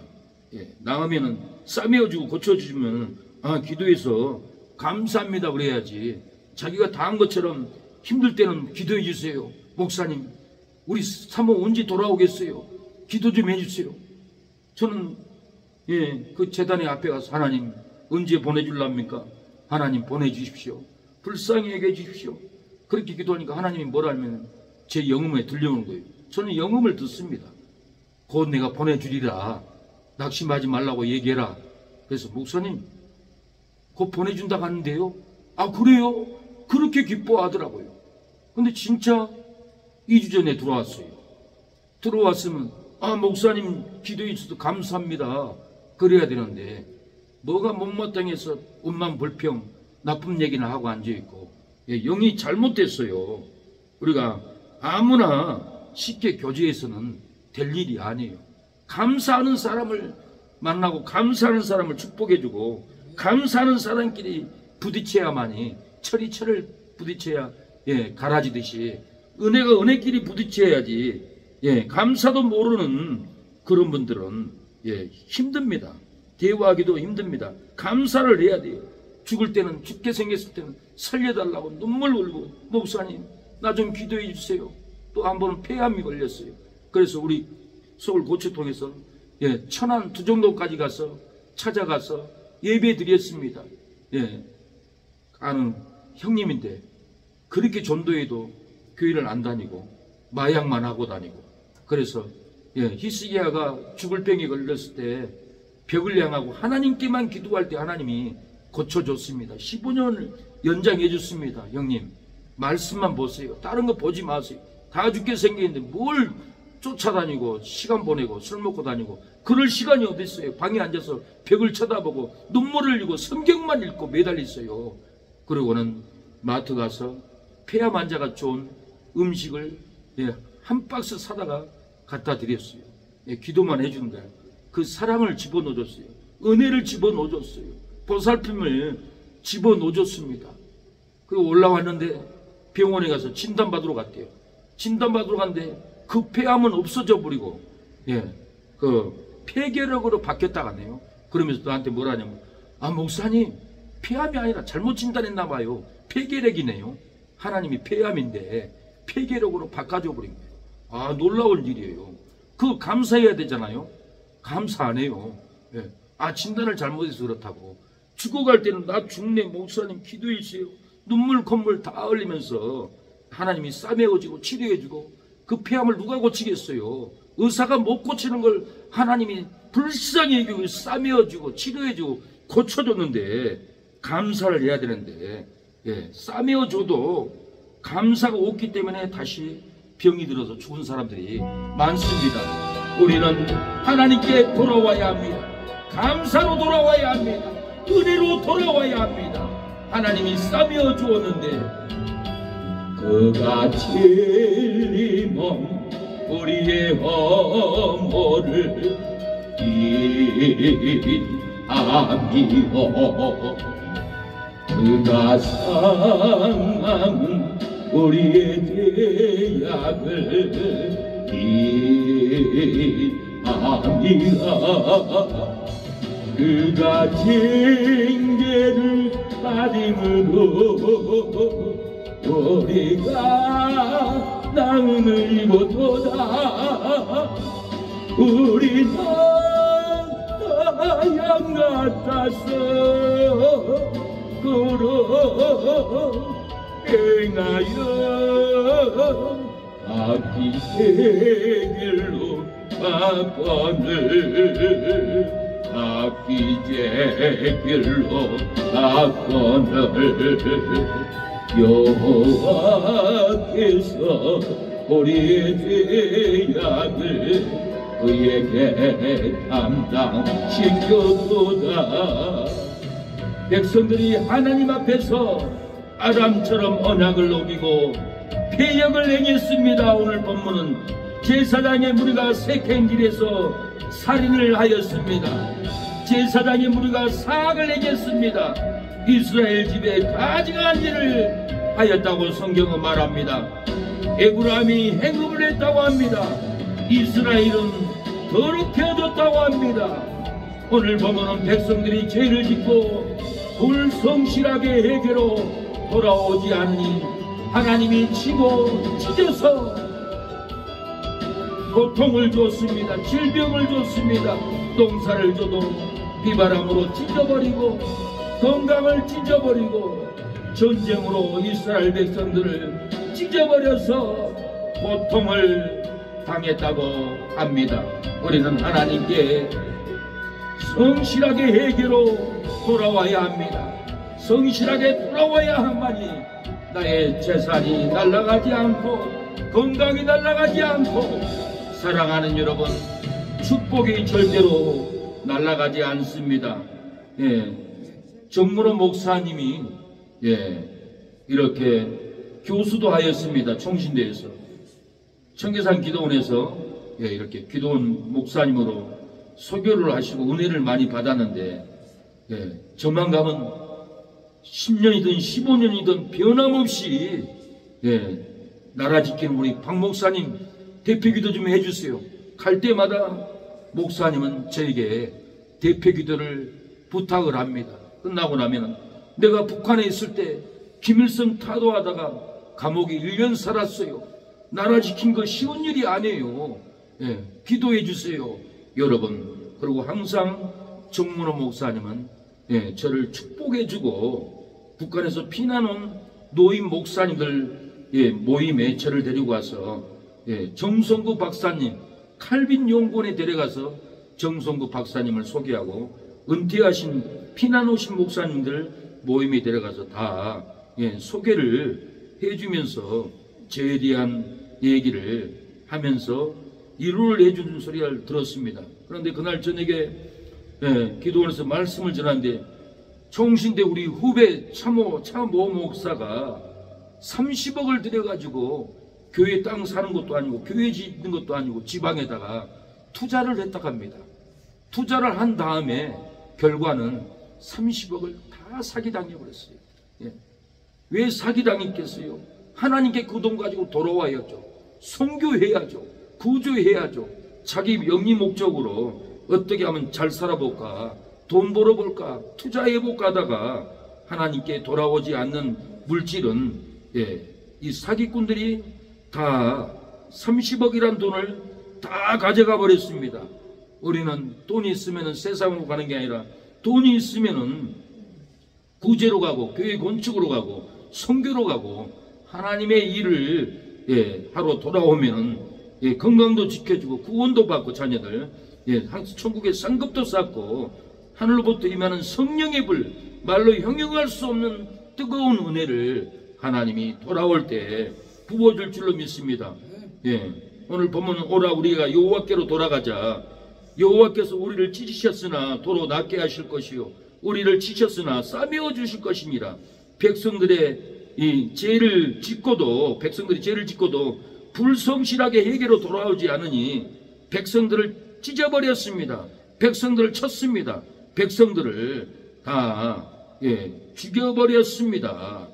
예, 나으면은 싸매어주고 고쳐주시면 기도해서 감사합니다 그래야지. 자기가 당한 것처럼 힘들 때는 기도해 주세요. 목사님, 우리 사모 언제 돌아오겠어요? 기도 좀 해주세요. 저는 그 재단의 앞에 가서 하나님 언제 보내줄랍니까? 하나님 보내주십시오. 불쌍히 여겨 주십시오. 그렇게 기도하니까 하나님이 뭐라 하면 제 영음에 들려오는 거예요. 저는 영음을 듣습니다. 곧 내가 보내주리라. 낙심하지 말라고 얘기해라. 그래서 목사님 곧 보내준다고 하는데요. 아 그래요? 그렇게 기뻐하더라고요. 근데 진짜 2주 전에 들어왔어요. 들어왔으면 목사님 기도해 주셔서 감사합니다 그래야 되는데 뭐가 못마땅해서 옷만 불평 나쁜 얘기나 하고 앉아있고 영이 잘못됐어요. 우리가 아무나 쉽게 교제해서는 될 일이 아니에요. 감사하는 사람을 만나고 감사하는 사람을 축복해주고 감사하는 사람끼리 부딪혀야만이 철이 철을 부딪혀야 갈아지듯이 은혜가 은혜끼리 부딪혀야지. 감사도 모르는 그런 분들은 힘듭니다. 대화하기도 힘듭니다. 감사를 해야 돼요. 죽을 때는 죽게 생겼을 때는 살려달라고 눈물 흘리고 목사님 나 좀 기도해 주세요. 또 한 번은 폐암이 걸렸어요. 그래서 우리 서울 고추통에서 천안 두정동까지 가서 찾아가서 예배 드렸습니다. 아는 형님인데 그렇게 전도해도 교회를 안 다니고 마약만 하고 다니고 그래서 히스기야가 죽을 병에 걸렸을 때 벽을 향하고 하나님께만 기도할 때 하나님이 고쳐줬습니다. 15년을 연장해 줬습니다. 형님 말씀만 보세요. 다른 거 보지 마세요. 다 죽게 생겼는데 뭘 쫓아다니고 시간 보내고 술 먹고 다니고 그럴 시간이 어디 있어요. 방에 앉아서 벽을 쳐다보고 눈물을 흘리고 성경만 읽고 매달려 있어요. 그러고는 마트 가서 폐암 환자가 좋은 음식을 한 박스 사다가 갖다 드렸어요. 기도만 해주는 거예요. 그 사랑을 집어넣어줬어요. 은혜를 집어넣어줬어요. 보살핌을 집어넣어줬습니다. 그리고 올라왔는데 병원에 가서 진단받으러 갔대요. 진단받으러 갔는데 그 폐암은 없어져 버리고 그 폐결핵으로 바뀌었다 하네요. 그러면서 나한테 뭐라 하냐면 목사님 폐암이 아니라 잘못 진단했나 봐요. 폐결핵이네요. 하나님이 폐암인데 폐결핵으로 바꿔줘 버린 거예요. 놀라운 일이에요. 그거 감사해야 되잖아요. 감사 안 해요. 진단을 잘못해서 그렇다고. 죽어갈 때는 나 죽네 목사님 기도해 주세요. 눈물 콧물 다 흘리면서 하나님이 싸매어지고 치료해주고 그 폐암을 누가 고치겠어요. 의사가 못 고치는 걸 하나님이 불쌍히 여기고 싸매어주고 치료해주고 고쳐줬는데 감사를 해야 되는데 싸매어줘도 감사가 없기 때문에 다시 병이 들어서 죽은 사람들이 많습니다. 우리는 하나님께 돌아와야 합니다. 감사로 돌아와야 합니다. 은혜로 돌아와야 합니다. 하나님이 싸매어 주었는데 그가 찔림은 우리의 허물을 인하미어 그가 상함은 우리의 죄악을 인하미어 그가 징계를 받음으로 우리가 나음을 입었도다. 우리는 양 같았어. 그로 행하여 악기의 길로 바꿔늘 악기의 길로 바꿔늘 여호와께서 우리의 죄악을 그에게 담당시켰도다. 백성들이 하나님 앞에서 아람처럼 언약을 어기고 패역을 행했습니다. 오늘 본문은 제사장의 무리가 세켄길에서 살인을 하였습니다. 제사장의 무리가 사악을 행했습니다. 이스라엘 집에 가증한 일을 하였다고 성경은 말합니다. 에브라임이 행음을 했다고 합니다. 이스라엘은 더럽혀졌다고 합니다. 오늘 보면은 백성들이 죄를 짓고 불성실하게 해결로 돌아오지 않으니 하나님이 치고 찢어서 고통을 줬습니다. 질병을 줬습니다. 농사를 줘도 비바람으로 찢어버리고 건강을 찢어버리고 전쟁으로 이스라엘 백성들을 찢어버려서 고통을 당했다고 합니다. 우리는 하나님께 성실하게 해결로 돌아와야 합니다. 성실하게 돌아와야 하만이 나의 재산이 날아가지 않고 건강이 날아가지 않고 사랑하는 여러분, 축복이 절대로 날아가지 않습니다. 정문호 목사님이 이렇게 교수도 하였습니다. 총신대에서 청계산 기도원에서 이렇게 기도원 목사님으로 소교를 하시고 은혜를 많이 받았는데 저만 가면 10년이든 15년이든 변함없이 나라 지키는 우리 박 목사님 대표기도 좀 해주세요. 갈 때마다 목사님은 저에게 대표기도를 부탁을 합니다. 끝나고 나면 내가 북한에 있을 때 김일성 타도하다가 감옥에 1년 살았어요. 나라 지킨 거 쉬운 일이 아니에요. 기도해 주세요 여러분. 그리고 항상 정문호 목사님은 저를 축복해 주고 북한에서 피난 온 노인 목사님들 모임에 저를 데리고 와서 정성구 박사님 칼빈 연구원에 데려가서 정성구 박사님을 소개하고 은퇴하신 피난 오신 목사님들 모임에 데려가서 다 소개를 해주면서 저에 대한 얘기를 하면서 위로를 해주는 소리를 들었습니다. 그런데 그날 저녁에 기도원에서 말씀을 전하는데 총신대 우리 후배 차모 목사가 30억을 들여가지고 교회 땅 사는 것도 아니고 교회 짓는 것도 아니고 지방에다가 투자를 했다고 합니다. 투자를 한 다음에 결과는 30억을 다 사기당해버렸어요. 왜 사기당했겠어요? 하나님께 그 돈 가지고 돌아와야죠. 선교해야죠. 구조해야죠. 자기 영리 목적으로 어떻게 하면 잘 살아볼까, 돈 벌어볼까, 투자해볼까 하다가 하나님께 돌아오지 않는 물질은 이 사기꾼들이 다 30억이란 돈을 다 가져가 버렸습니다. 우리는 돈이 있으면 세상으로 가는 게 아니라 돈이 있으면 구제로 가고 교회 건축으로 가고 선교로 가고 하나님의 일을 하러 돌아오면 건강도 지켜주고 구원도 받고 자녀들 천국에 쌍급도 쌓고 하늘로부터 임하는 성령의 불, 말로 형용할 수 없는 뜨거운 은혜를 하나님이 돌아올 때 부어줄 줄로 믿습니다. 오늘 보면 오라 우리가 여호와께로 돌아가자. 여호와께서 우리를 찢으셨으나 도로 낫게 하실 것이요 우리를 치셨으나 싸매어 주실 것이니라. 백성들의 이 죄를 짓고도 백성들이 죄를 짓고도 불성실하게 회개로 돌아오지 않으니 백성들을 찢어버렸습니다. 백성들을 쳤습니다. 백성들을 다 죽여버렸습니다.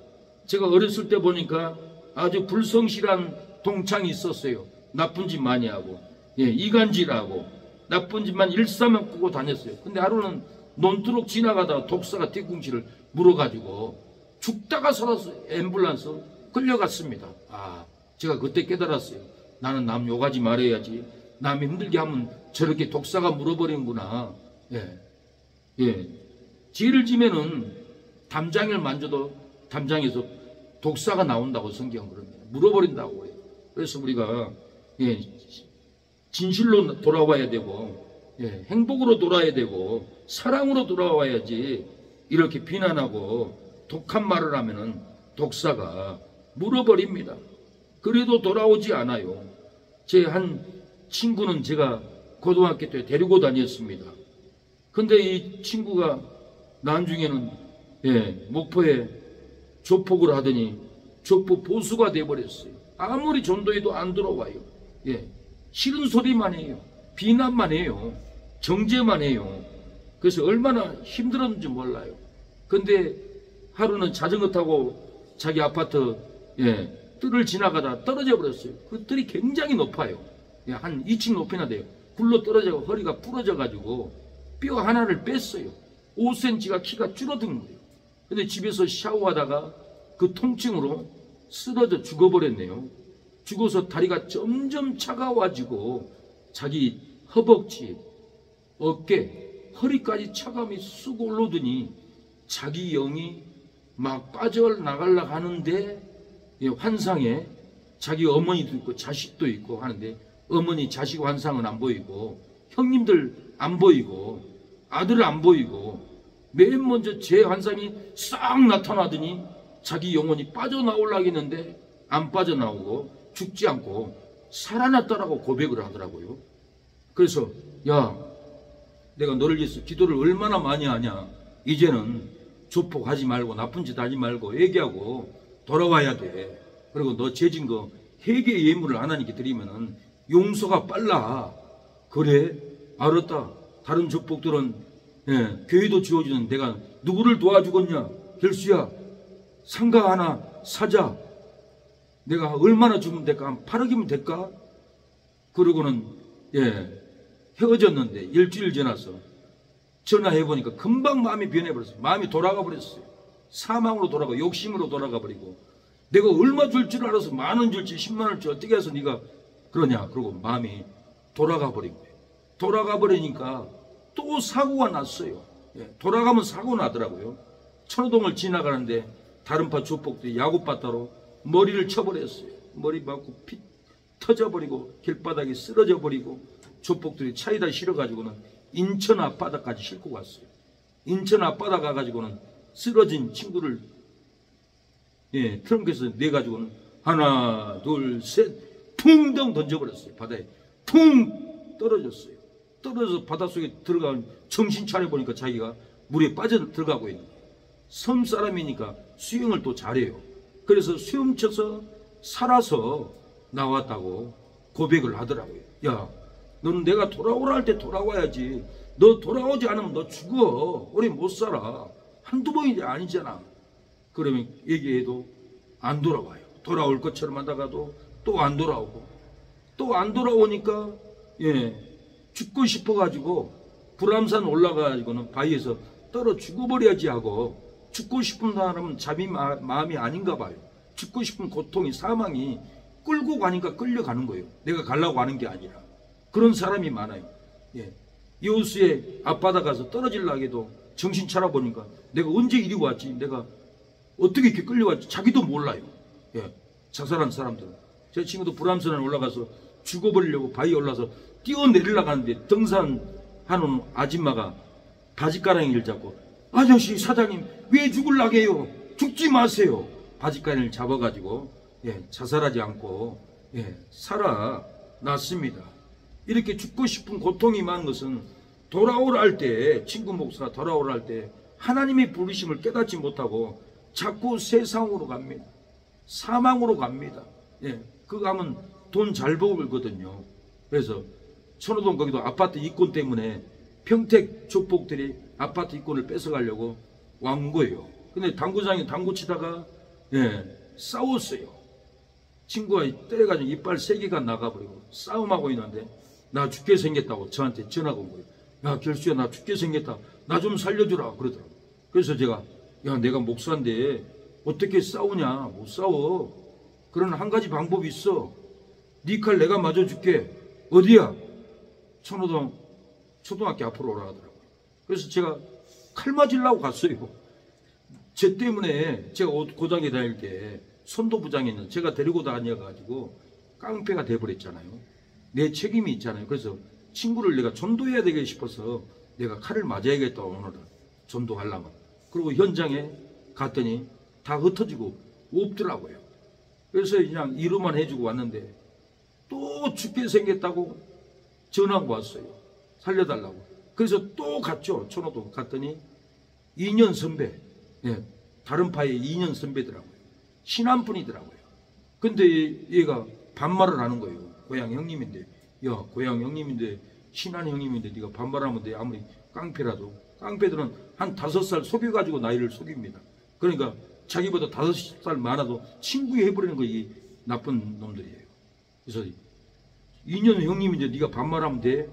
제가 어렸을 때 보니까 아주 불성실한 동창이 있었어요. 나쁜 짓 많이 하고 이간질하고 나쁜 짓만 일삼아 꾸고 다녔어요. 근데 하루는 논두록 지나가다가 독사가 뒤꿈치를 물어가지고 죽다가 살아서 앰뷸런스 끌려갔습니다. 제가 그때 깨달았어요. 나는 남 욕하지 말아야지. 남 힘들게 하면 저렇게 독사가 물어버리는구나. 죄를 지면은 담장을 만져도 담장에서 독사가 나온다고 성경은 그럽니다. 물어버린다고 해요. 그래서 우리가 진실로 돌아와야 되고 행복으로 돌아야 되고 사랑으로 돌아와야지 이렇게 비난하고 독한 말을 하면은 독사가 물어버립니다. 그래도 돌아오지 않아요. 제 한 친구는 제가 고등학교 때 데리고 다녔습니다. 근데 이 친구가 나중에는 목포에 조폭을 하더니 조폭 보수가 돼버렸어요. 아무리 전도해도 안 들어와요. 싫은 소리만 해요. 비난만 해요. 정죄만 해요. 그래서 얼마나 힘들었는지 몰라요. 근데 하루는 자전거 타고 자기 아파트 뜰을 지나가다 떨어져 버렸어요. 그 뜰이 굉장히 높아요. 한 2층 높이나 돼요. 굴러 떨어져 허리가 부러져 가지고 뼈 하나를 뺐어요. 5cm가 키가 줄어든 거예요. 근데 집에서 샤워하다가 그 통증으로 쓰러져 죽어버렸네요. 죽어서 다리가 점점 차가워지고 자기 허벅지, 어깨, 허리까지 차감이 쑥 올라오더니 자기 영이 막 빠져나가려고 하는데 환상에 자기 어머니도 있고 자식도 있고 하는데 어머니 자식 환상은 안 보이고 형님들 안 보이고 아들 안 보이고 맨 먼저 제 환상이 싹 나타나더니 자기 영혼이 빠져나오려고 했는데 안 빠져나오고 죽지 않고 살아났다라고 고백을 하더라고요. 그래서 야, 내가 너를 위해서 기도를 얼마나 많이 하냐. 이제는 조폭하지 말고 나쁜 짓 하지 말고 회개하고 돌아와야 돼. 그리고 너 죄진 거 회개 예물을 하나님께 드리면은 용서가 빨라. 그래? 알았다. 다른 조폭들은 교회도 지어주는 내가 누구를 도와주겠냐? 결수야, 상가 하나 사자. 내가 얼마나 주면 될까? 한 8억이면 될까? 그러고는 헤어졌는데 일주일 지나서 전화해보니까 금방 마음이 변해버렸어요. 마음이 돌아가 버렸어요. 사망으로 돌아가, 욕심으로 돌아가 버리고 내가 얼마 줄 줄 알아서 10,000원 줄지 10만 원 줄지 어떻게 해서 네가 그러냐. 그러고 마음이 돌아가 버린 거예요. 돌아가 버리니까 또 사고가 났어요. 돌아가면 사고 나더라고요. 천호동을 지나가는데 다른 파 조폭들이 야구바따로 머리를 쳐버렸어요. 머리 맞고 피 터져버리고 길바닥에 쓰러져 버리고 조폭들이 차에다 실어가지고는 인천 앞바다까지 싣고 갔어요. 인천 앞바다 가가지고는 쓰러진 친구를 트렁크에서 내가지고는 하나 둘 셋 퉁덩 던져버렸어요. 바다에 퉁 떨어졌어요. 떨어져서 바닷속에 들어가면 정신 차려보니까 자기가 물에 빠져 들어가고 있는 거예요. 섬 사람이니까 수영을 또 잘해요. 그래서 수영 쳐서 살아서 나왔다고 고백을 하더라고요. 야, 너는 내가 돌아오라 할 때 돌아와야지. 너 돌아오지 않으면 너 죽어. 오래 못 살아. 한두 번이 아니잖아. 그러면 얘기해도 안 돌아와요. 돌아올 것처럼 하다가도 또 안 돌아오고 또 안 돌아오니까 죽고 싶어가지고 불암산 올라가가지고는 바위에서 떨어 죽어버려야지 하고 죽고 싶은 사람은 자비 마음이 아닌가 봐요. 죽고 싶은 고통이 사망이 끌고 가니까 끌려가는 거예요. 내가 가려고 하는 게 아니라. 그런 사람이 많아요. 여호수의 앞바다 가서 떨어지려고 해도 정신 차려보니까 내가 언제 이리 왔지? 내가 어떻게 이렇게 끌려왔지? 자기도 몰라요. 자살한 사람들은. 제 친구도 불암산에 올라가서 죽어버리려고 바위에 올라서 뛰어내리려고 하는데 등산하는 아줌마가 바지가랑이를 잡고 아저씨 사장님 왜 죽으려고 해요? 죽지 마세요. 바지가랑이를 잡아가지고 자살하지 않고 살아났습니다. 이렇게 죽고 싶은 고통이 많은 것은 돌아오라 할 때 친구 목사가 돌아오라 할 때 하나님의 부르심을 깨닫지 못하고 자꾸 세상으로 갑니다. 사망으로 갑니다. 그거 하면 돈 잘 벌거든요. 그래서 천호동 거기도 아파트 이권 때문에 평택 조폭들이 아파트 이권을 뺏어가려고 온 거예요. 근데 당구장에 당구 치다가 싸웠어요. 친구가 때려가지고 이빨 3개가 나가버리고 싸움하고 있는데 나 죽게 생겼다고 저한테 전화가 온 거예요. 야 결수야 나 죽게 생겼다. 나 좀 살려주라 그러더라고요. 그래서 제가 야 내가 목사인데 어떻게 싸우냐. 못 싸워. 그러나 한 가지 방법이 있어. 네 칼 내가 맞아줄게. 어디야? 천호동 초등학교 앞으로 올라가더라고요. 그래서 제가 칼 맞으려고 갔어요. 쟤 때문에 제가 고등학교 다닐 때 선도부장에 있는 제가 데리고 다녀가지고 깡패가 돼버렸잖아요. 내 책임이 있잖아요. 그래서 친구를 내가 전도해야 되게 싶어서 내가 칼을 맞아야겠다 오늘은 전도하려면. 그리고 현장에 갔더니 다 흩어지고 없더라고요. 그래서 그냥 이루만 해주고 왔는데 또 죽게 생겼다고 전화가 왔어요. 살려달라고. 그래서 또 갔죠. 천호동 갔더니 2년 선배, 다른 파의 2년 선배더라고요. 신한분이더라고요. 근데 얘가 반말을 하는 거예요. 고향 형님인데, 야 고향 형님인데 신한 형님인데 네가 반말하면 돼. 아무리 깡패라도. 깡패들은 한 5살 속여가지고 나이를 속입니다. 그러니까 자기보다 5살 많아도 친구 해버리는 거 이 나쁜 놈들이에요. 그래서 2년 형님인데 네가 반말하면 돼?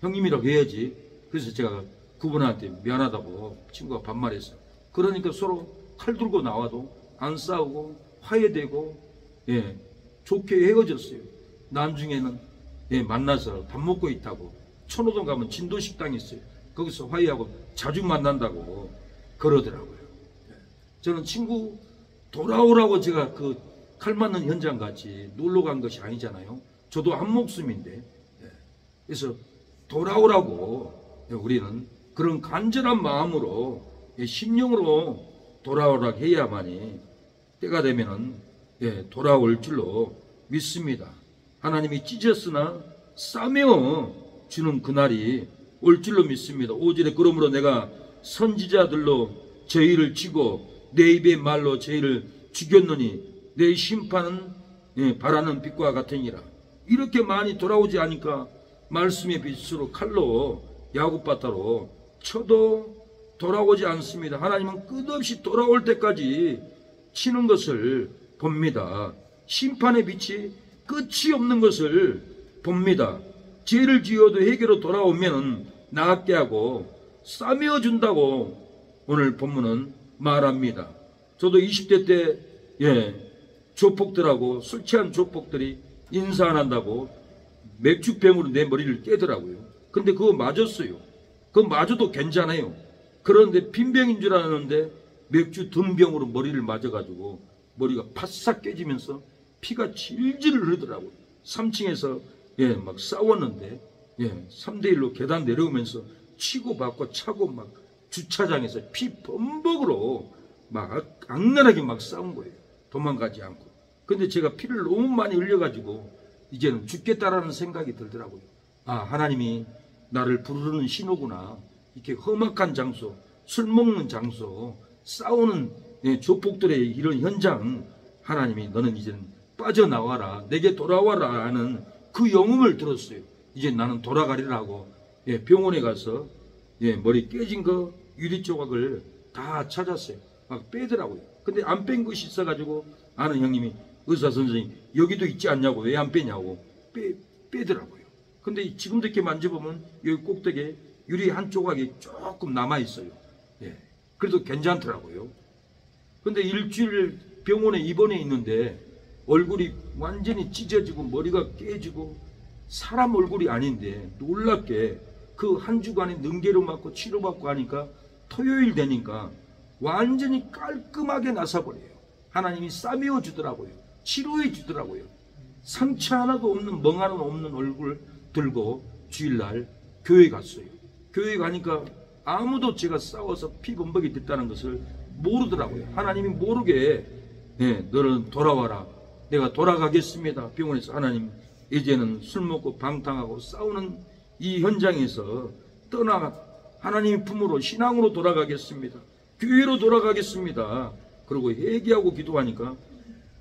형님이라고 해야지. 그래서 제가 그분한테 미안하다고 친구가 반말했어요. 그러니까 서로 칼 들고 나와도 안 싸우고 화해되고 좋게 헤어졌어요. 나중에는 만나서 밥 먹고 있다고 천호동 가면 진도식당 있어요. 거기서 화해하고 자주 만난다고 그러더라고요. 저는 친구 돌아오라고 제가 그 칼 맞는 현장 같이 놀러 간 것이 아니잖아요. 저도 한 목숨인데. 그래서 돌아오라고 우리는 그런 간절한 마음으로 심령으로 돌아오라고 해야만이 때가 되면은 돌아올 줄로 믿습니다. 하나님이 찢었으나 싸매어 주는 그날이 올 줄로 믿습니다. 5절에 그러므로 내가 선지자들로 저희를 치고 내 입의 말로 저희를 죽였노니 내 심판은 바라는 빛과 같으니라. 이렇게 많이 돌아오지 않으니까 말씀의 빛으로 칼로 야구바타로 쳐도 돌아오지 않습니다. 하나님은 끝없이 돌아올 때까지 치는 것을 봅니다. 심판의 빛이 끝이 없는 것을 봅니다. 죄를 지어도 회개로 돌아오면 나았게 하고 싸매어 준다고 오늘 본문은 말합니다. 저도 20대 때 조폭들하고 술 취한 조폭들이 인사 안 한다고 맥주병으로 내 머리를 깨더라고요. 근데 그거 맞았어요. 그거 맞아도 괜찮아요. 그런데 빈병인 줄 알았는데 맥주 덤병으로 머리를 맞아가지고 머리가 바싹 깨지면서 피가 질질 흐르더라고요. 3층에서 막 싸웠는데 3대1로 계단 내려오면서 치고 받고 차고 막 주차장에서 피 범벅으로 막 악랄하게 막 싸운 거예요. 도망가지 않고. 근데 제가 피를 너무 많이 흘려가지고 이제는 죽겠다라는 생각이 들더라고요. 아, 하나님이 나를 부르는 신호구나. 이렇게 험악한 장소, 술 먹는 장소, 싸우는 조폭들의 이런 현장, 하나님이 너는 이제는 빠져나와라, 내게 돌아와라 하는 그 영음을 들었어요. 이제 나는 돌아가리라 하고 병원에 가서 머리 깨진 거 유리 조각을 다 찾았어요. 막 빼더라고요. 근데 안 뺀 것이 있어가지고 아는 형님이 의사 선생님 여기도 있지 않냐고, 왜 안 빼냐고 빼더라고요. 근데 지금도 이렇게 만져보면 여기 꼭대기에 유리 한 조각이 조금 남아있어요. 그래도 괜찮더라고요. 근데 일주일 병원에 입원해 있는데 얼굴이 완전히 찢어지고 머리가 깨지고 사람 얼굴이 아닌데 놀랍게 그 한 주간에 능계를 맞고 치료받고 하니까 토요일 되니까 완전히 깔끔하게 나서버려요. 하나님이 싸매어 주더라고요. 치료해 주더라고요. 상처 하나도 없는 멍 하나 없는 얼굴 들고 주일날 교회 갔어요. 교회 가니까 아무도 제가 싸워서 피범벅이 됐다는 것을 모르더라고요. 하나님이 모르게 너는 돌아와라. 내가 돌아가겠습니다. 병원에서 하나님 이제는 술 먹고 방탕하고 싸우는 이 현장에서 떠나 하나님의 품으로 신앙으로 돌아가겠습니다. 교회로 돌아가겠습니다. 그리고 회개하고 기도하니까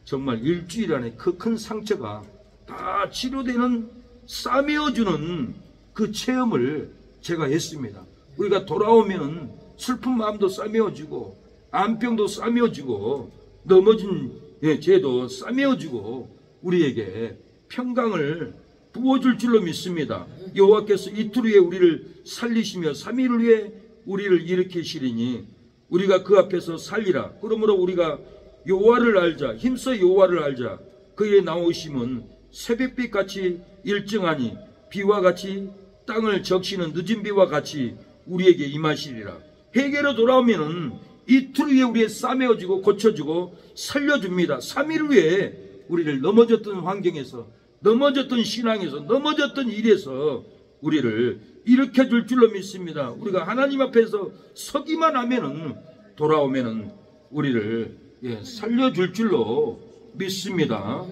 정말 일주일 안에 그 큰 상처가 다 치료되는 싸매어주는 그 체험을 제가 했습니다. 우리가 돌아오면 슬픈 마음도 싸매어지고 안병도 싸매어지고 넘어진 죄도 싸매어지고 우리에게 평강을 부어줄 줄로 믿습니다. 여호와께서 이틀 후에 우리를 살리시며 3일 후에 우리를 일으키시리니 우리가 그 앞에서 살리라. 그러므로 우리가 여호와를 알자. 힘써 여호와를 알자. 그의 나오심은 새벽빛같이 일정하니 비와 같이 땅을 적시는 늦은 비와 같이 우리에게 임하시리라. 회개로 돌아오면은 이틀 후에 우리의 싸매어지고 고쳐주고 살려줍니다. 3일 후에 우리를 넘어졌던 환경에서, 넘어졌던 신앙에서, 넘어졌던 일에서 우리를 일으켜줄 줄로 믿습니다. 우리가 하나님 앞에서 서기만 하면은 돌아오면은 우리를 살려줄 줄로 믿습니다.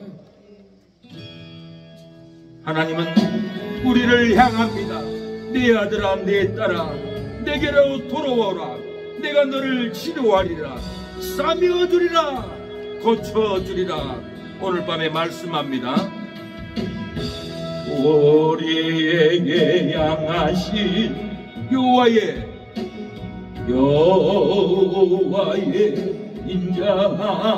하나님은 우리를 향합니다. 내 아들아, 내 딸아, 내게로 돌아오라. 내가 너를 치료하리라. 싸매어주리라. 고쳐주리라. 오늘 밤에 말씀합니다. 우리에게 향하신 여호와의 여호와의 인자하심이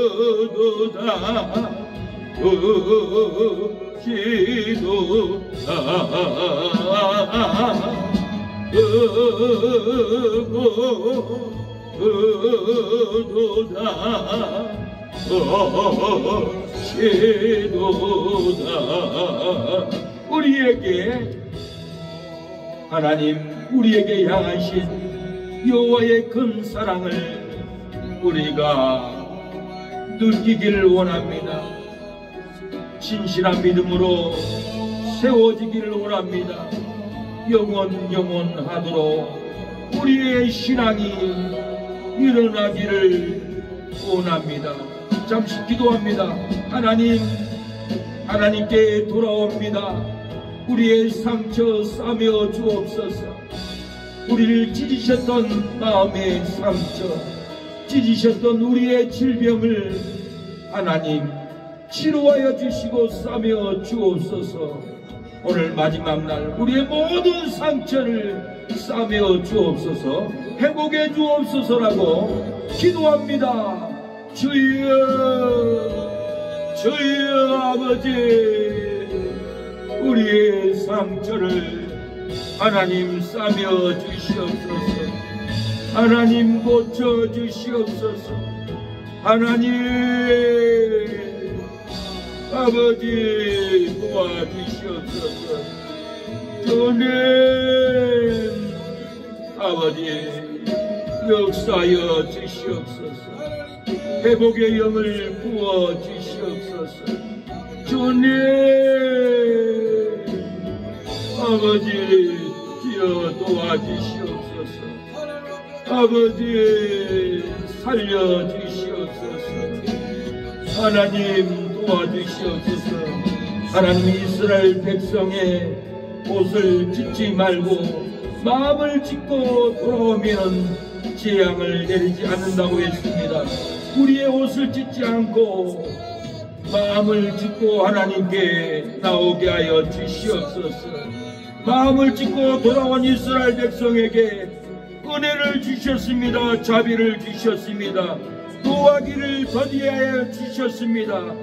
어도다 어지도다 어도다 어지도다. 우리에게 하나님 우리에게 향하신 여호와의 큰 사랑을 우리가 느끼기를 원합니다. 진실한 믿음으로 세워지기를 원합니다. 영원하도록 우리의 신앙이 일어나기를 원합니다. 잠시 기도합니다. 하나님께 돌아옵니다. 우리의 상처 싸며 주옵소서. 우리를 찢으셨던 마음의 상처, 찢으셨던 우리의 질병을 하나님 치료하여 주시고 싸며 주옵소서. 오늘 마지막 날 우리의 모든 상처를 싸며 주옵소서. 회복해 주옵소서라고 기도합니다. 주여 아버지, 우리의 상처를 하나님 싸며 주시옵소서. 하나님 고쳐 주시옵소서. 하나님 아버지 도와주시옵소서. 주님 아버지 역사하여 주시옵소서. 회복의 영을 부어 주시옵소서. 주님 아버지 주여 도와주시옵소서. 아버지 살려주시옵소서. 하나님 도와주시옵소서. 하나님 이스라엘 백성의 옷을 찢지 말고 마음을 찢고 돌아오면 재앙을 내리지 않는다고 했습니다. 우리의 옷을 찢지 않고 마음을 찢고 하나님께 나오게 하여 주시옵소서. 마음을 찢고 돌아온 이스라엘 백성에게 은혜를 주셨습니다. 자비를 주셨습니다. 노하기를 더디하여 주셨습니다.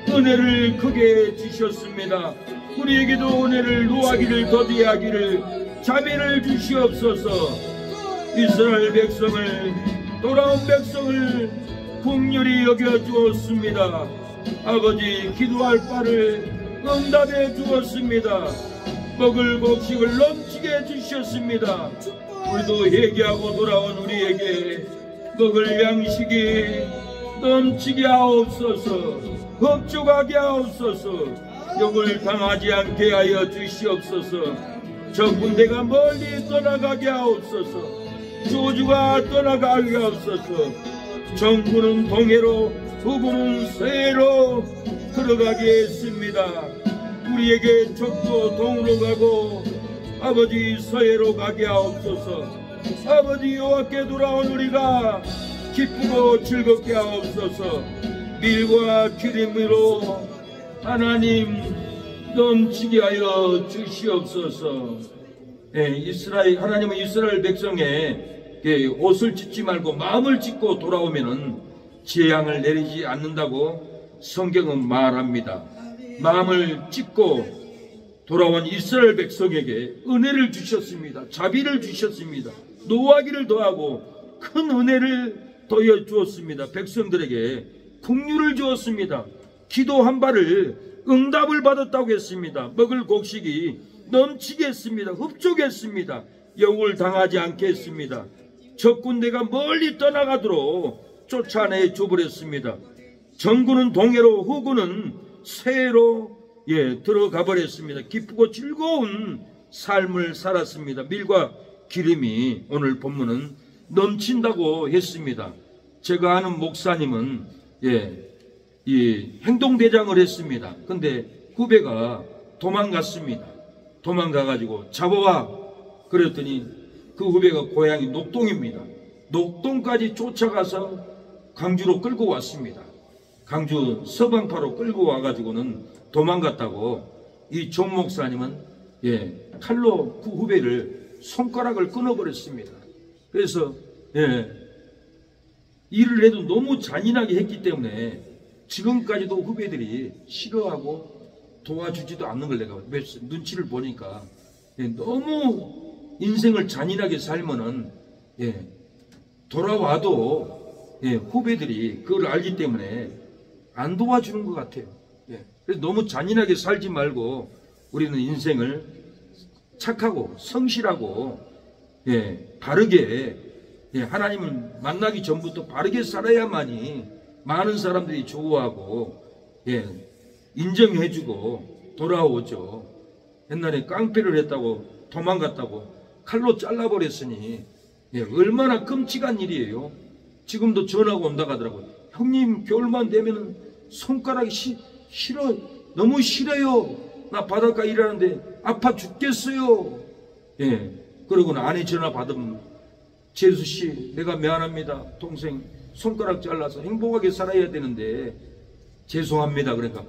은혜를 크게 주셨습니다. 우리에게도 은혜를 노하기를 더디하기를 자비를 주시옵소서. 이스라엘 백성을 돌아온 백성을 긍휼히 여겨 주었습니다. 아버지 기도할 바를 응답해 주었습니다. 먹을 곡식을 넘치게 주셨습니다. 우리도 회개하고 돌아온 우리에게 먹을 양식이 넘치게 하옵소서. 흡족하게 하옵소서. 욕을 당하지 않게 하여 주시옵소서. 저 군대가 멀리 떠나가게 하옵소서. 조주가 떠나가게 하옵소서. 정부는 동해로 북부는 서해로 들어가게 했습니다. 우리에게 적도 동으로 가고 아버지 서해로 가게 하옵소서. 아버지 여호와께 돌아온 우리가 기쁘고 즐겁게 하옵소서. 밀과 기름으로 하나님 넘치게 하여 주시옵소서. 하나님은 이스라엘 백성의 옷을 찢지 말고 마음을 찢고 돌아오면은 재앙을 내리지 않는다고 성경은 말합니다. 마음을 찢고 돌아온 이스라엘 백성에게 은혜를 주셨습니다. 자비를 주셨습니다. 노하기를 더하고 큰 은혜를 더해 주었습니다. 백성들에게 긍휼을 주었습니다. 기도한 바를 응답을 받았다고 했습니다. 먹을 곡식이 넘치게 했습니다. 흡족했습니다. 영을 당하지 않게 했습니다. 적군대가 멀리 떠나가도록 쫓아내 줘버렸습니다. 정군은 동해로 후군은 서해로 들어가 버렸습니다. 기쁘고 즐거운 삶을 살았습니다. 밀과 기름이 오늘 본문은 넘친다고 했습니다. 제가 아는 목사님은 이 행동대장을 했습니다. 근데 후배가 도망갔습니다. 도망가가지고 잡아와 그랬더니 그 후배가 고향이 녹동입니다. 녹동까지 쫓아가서 강주로 끌고 왔습니다. 강주 서방파로 끌고 와가지고는 도망갔다고 이 종 목사님은 칼로 그 후배를 손가락을 끊어버렸습니다. 그래서 일을 해도 너무 잔인하게 했기 때문에 지금까지도 후배들이 싫어하고 도와주지도 않는 걸 내가 눈치를 보니까 너무 인생을 잔인하게 살면은 돌아와도 후배들이 그걸 알기 때문에 안 도와주는 것 같아요. 그래서 너무 잔인하게 살지 말고 우리는 인생을 착하고 성실하고 바르게 하나님을 만나기 전부터 바르게 살아야만이 많은 사람들이 좋아하고 인정해주고 돌아오죠. 옛날에 깡패를 했다고 도망갔다고 칼로 잘라버렸으니 얼마나 끔찍한 일이에요. 지금도 전화가 온다고 하더라고요. 형님 겨울만 되면은 손가락이 싫어, 너무 싫어요. 나 바닷가 일하는데 아파 죽겠어요. 그러고는 아내 전화 받으면 재수씨 내가 미안합니다. 동생 손가락 잘라서 행복하게 살아야 되는데 죄송합니다. 그러니까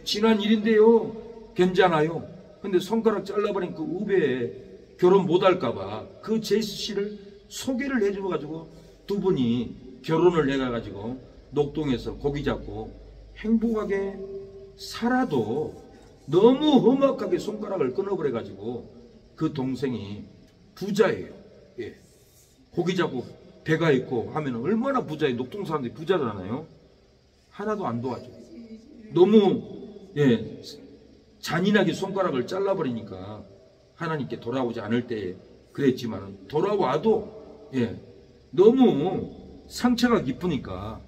지난 일인데요. 괜찮아요. 근데 손가락 잘라버린 그 후배에 결혼 못할까봐 그 제수씨를 소개를 해줘가지고 두 분이 결혼을 해가지고 녹동에서 고기 잡고 행복하게 살아도 너무 험악하게 손가락을 끊어버려가지고 그 동생이 부자예요. 고기 잡고 배가 있고 하면 얼마나 부자예요. 녹동 사람들이 부자잖아요. 하나도 안 도와줘. 너무 잔인하게 손가락을 잘라버리니까 하나님께 돌아오지 않을 때 그랬지만 돌아와도 너무 상처가 깊으니까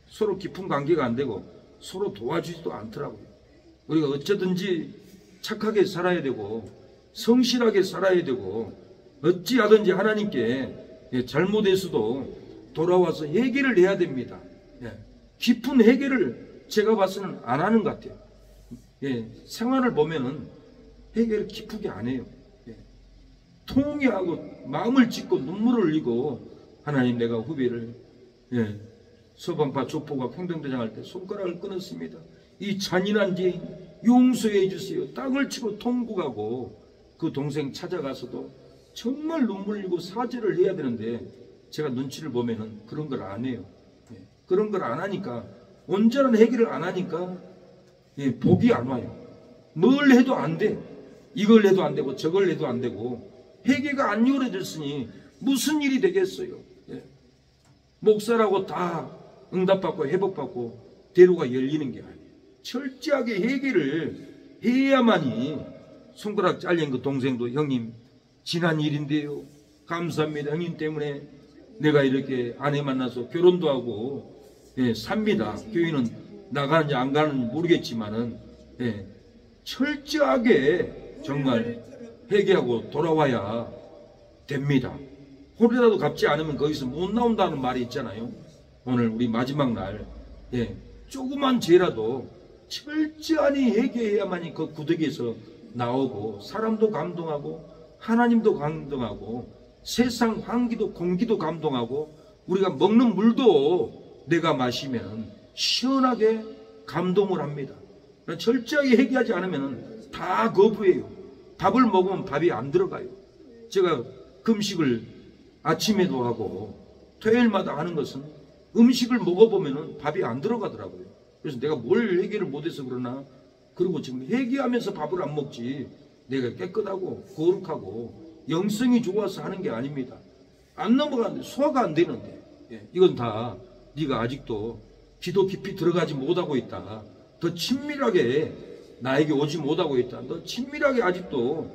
서로 깊은 관계가 안 되고 서로 도와주지도 않더라고요. 우리가 어쩌든지 착하게 살아야 되고 성실하게 살아야 되고 어찌하든지 하나님께 잘못했어도 돌아와서 회개를 해야 됩니다. 깊은 회개를 제가 봐서는 안 하는 것 같아요. 생활을 보면은 회개를 깊게 안 해요. 통회하고 마음을 찢고 눈물을 흘리고 하나님 내가 후배를 서방파 조포가 평등대장 할 때 손가락을 끊었습니다. 이 잔인한 죄 용서해 주세요. 땅을 치고 통곡하고 그 동생 찾아가서도 정말 눈물 흘리고 사죄를 해야 되는데 제가 눈치를 보면은 그런 걸 안 해요. 그런 걸 안 하니까 온전한 해결을 안 하니까 복이 안 와요. 뭘 해도 안 돼. 이걸 해도 안 되고 저걸 해도 안 되고 회개가 안 이루어졌으니 무슨 일이 되겠어요. 목사라고 다 응답받고 회복받고 대로가 열리는 게 아니에요. 철저하게 회개를 해야만이 손가락 잘린 그 동생도 형님 지난 일인데요. 감사합니다. 형님 때문에 내가 이렇게 아내 만나서 결혼도 하고 삽니다. 교회는 나가는지 안 가는지 모르겠지만은 철저하게 정말 회개하고 돌아와야 됩니다. 홀이라도 갚지 않으면 거기서 못 나온다는 말이 있잖아요. 오늘 우리 마지막 날 조그만 죄라도 철저히 회개해야만이 그 구더기에서 나오고 사람도 감동하고 하나님도 감동하고 세상 환기도 공기도 감동하고 우리가 먹는 물도 내가 마시면 시원하게 감동을 합니다. 철저히 회개하지 않으면 다 거부해요. 밥을 먹으면 밥이 안 들어가요. 제가 금식을 아침에도 하고 토요일마다 하는 것은 음식을 먹어보면 밥이 안 들어가더라고요. 그래서 내가 뭘 회개를 못해서 그러나 그리고 지금 회개하면서 밥을 안 먹지 내가 깨끗하고 거룩하고 영성이 좋아서 하는 게 아닙니다. 안 넘어가는데 소화가 안 되는데 이건 다 네가 아직도 기도 깊이 들어가지 못하고 있다. 더 친밀하게 나에게 오지 못하고 있다. 너 친밀하게 아직도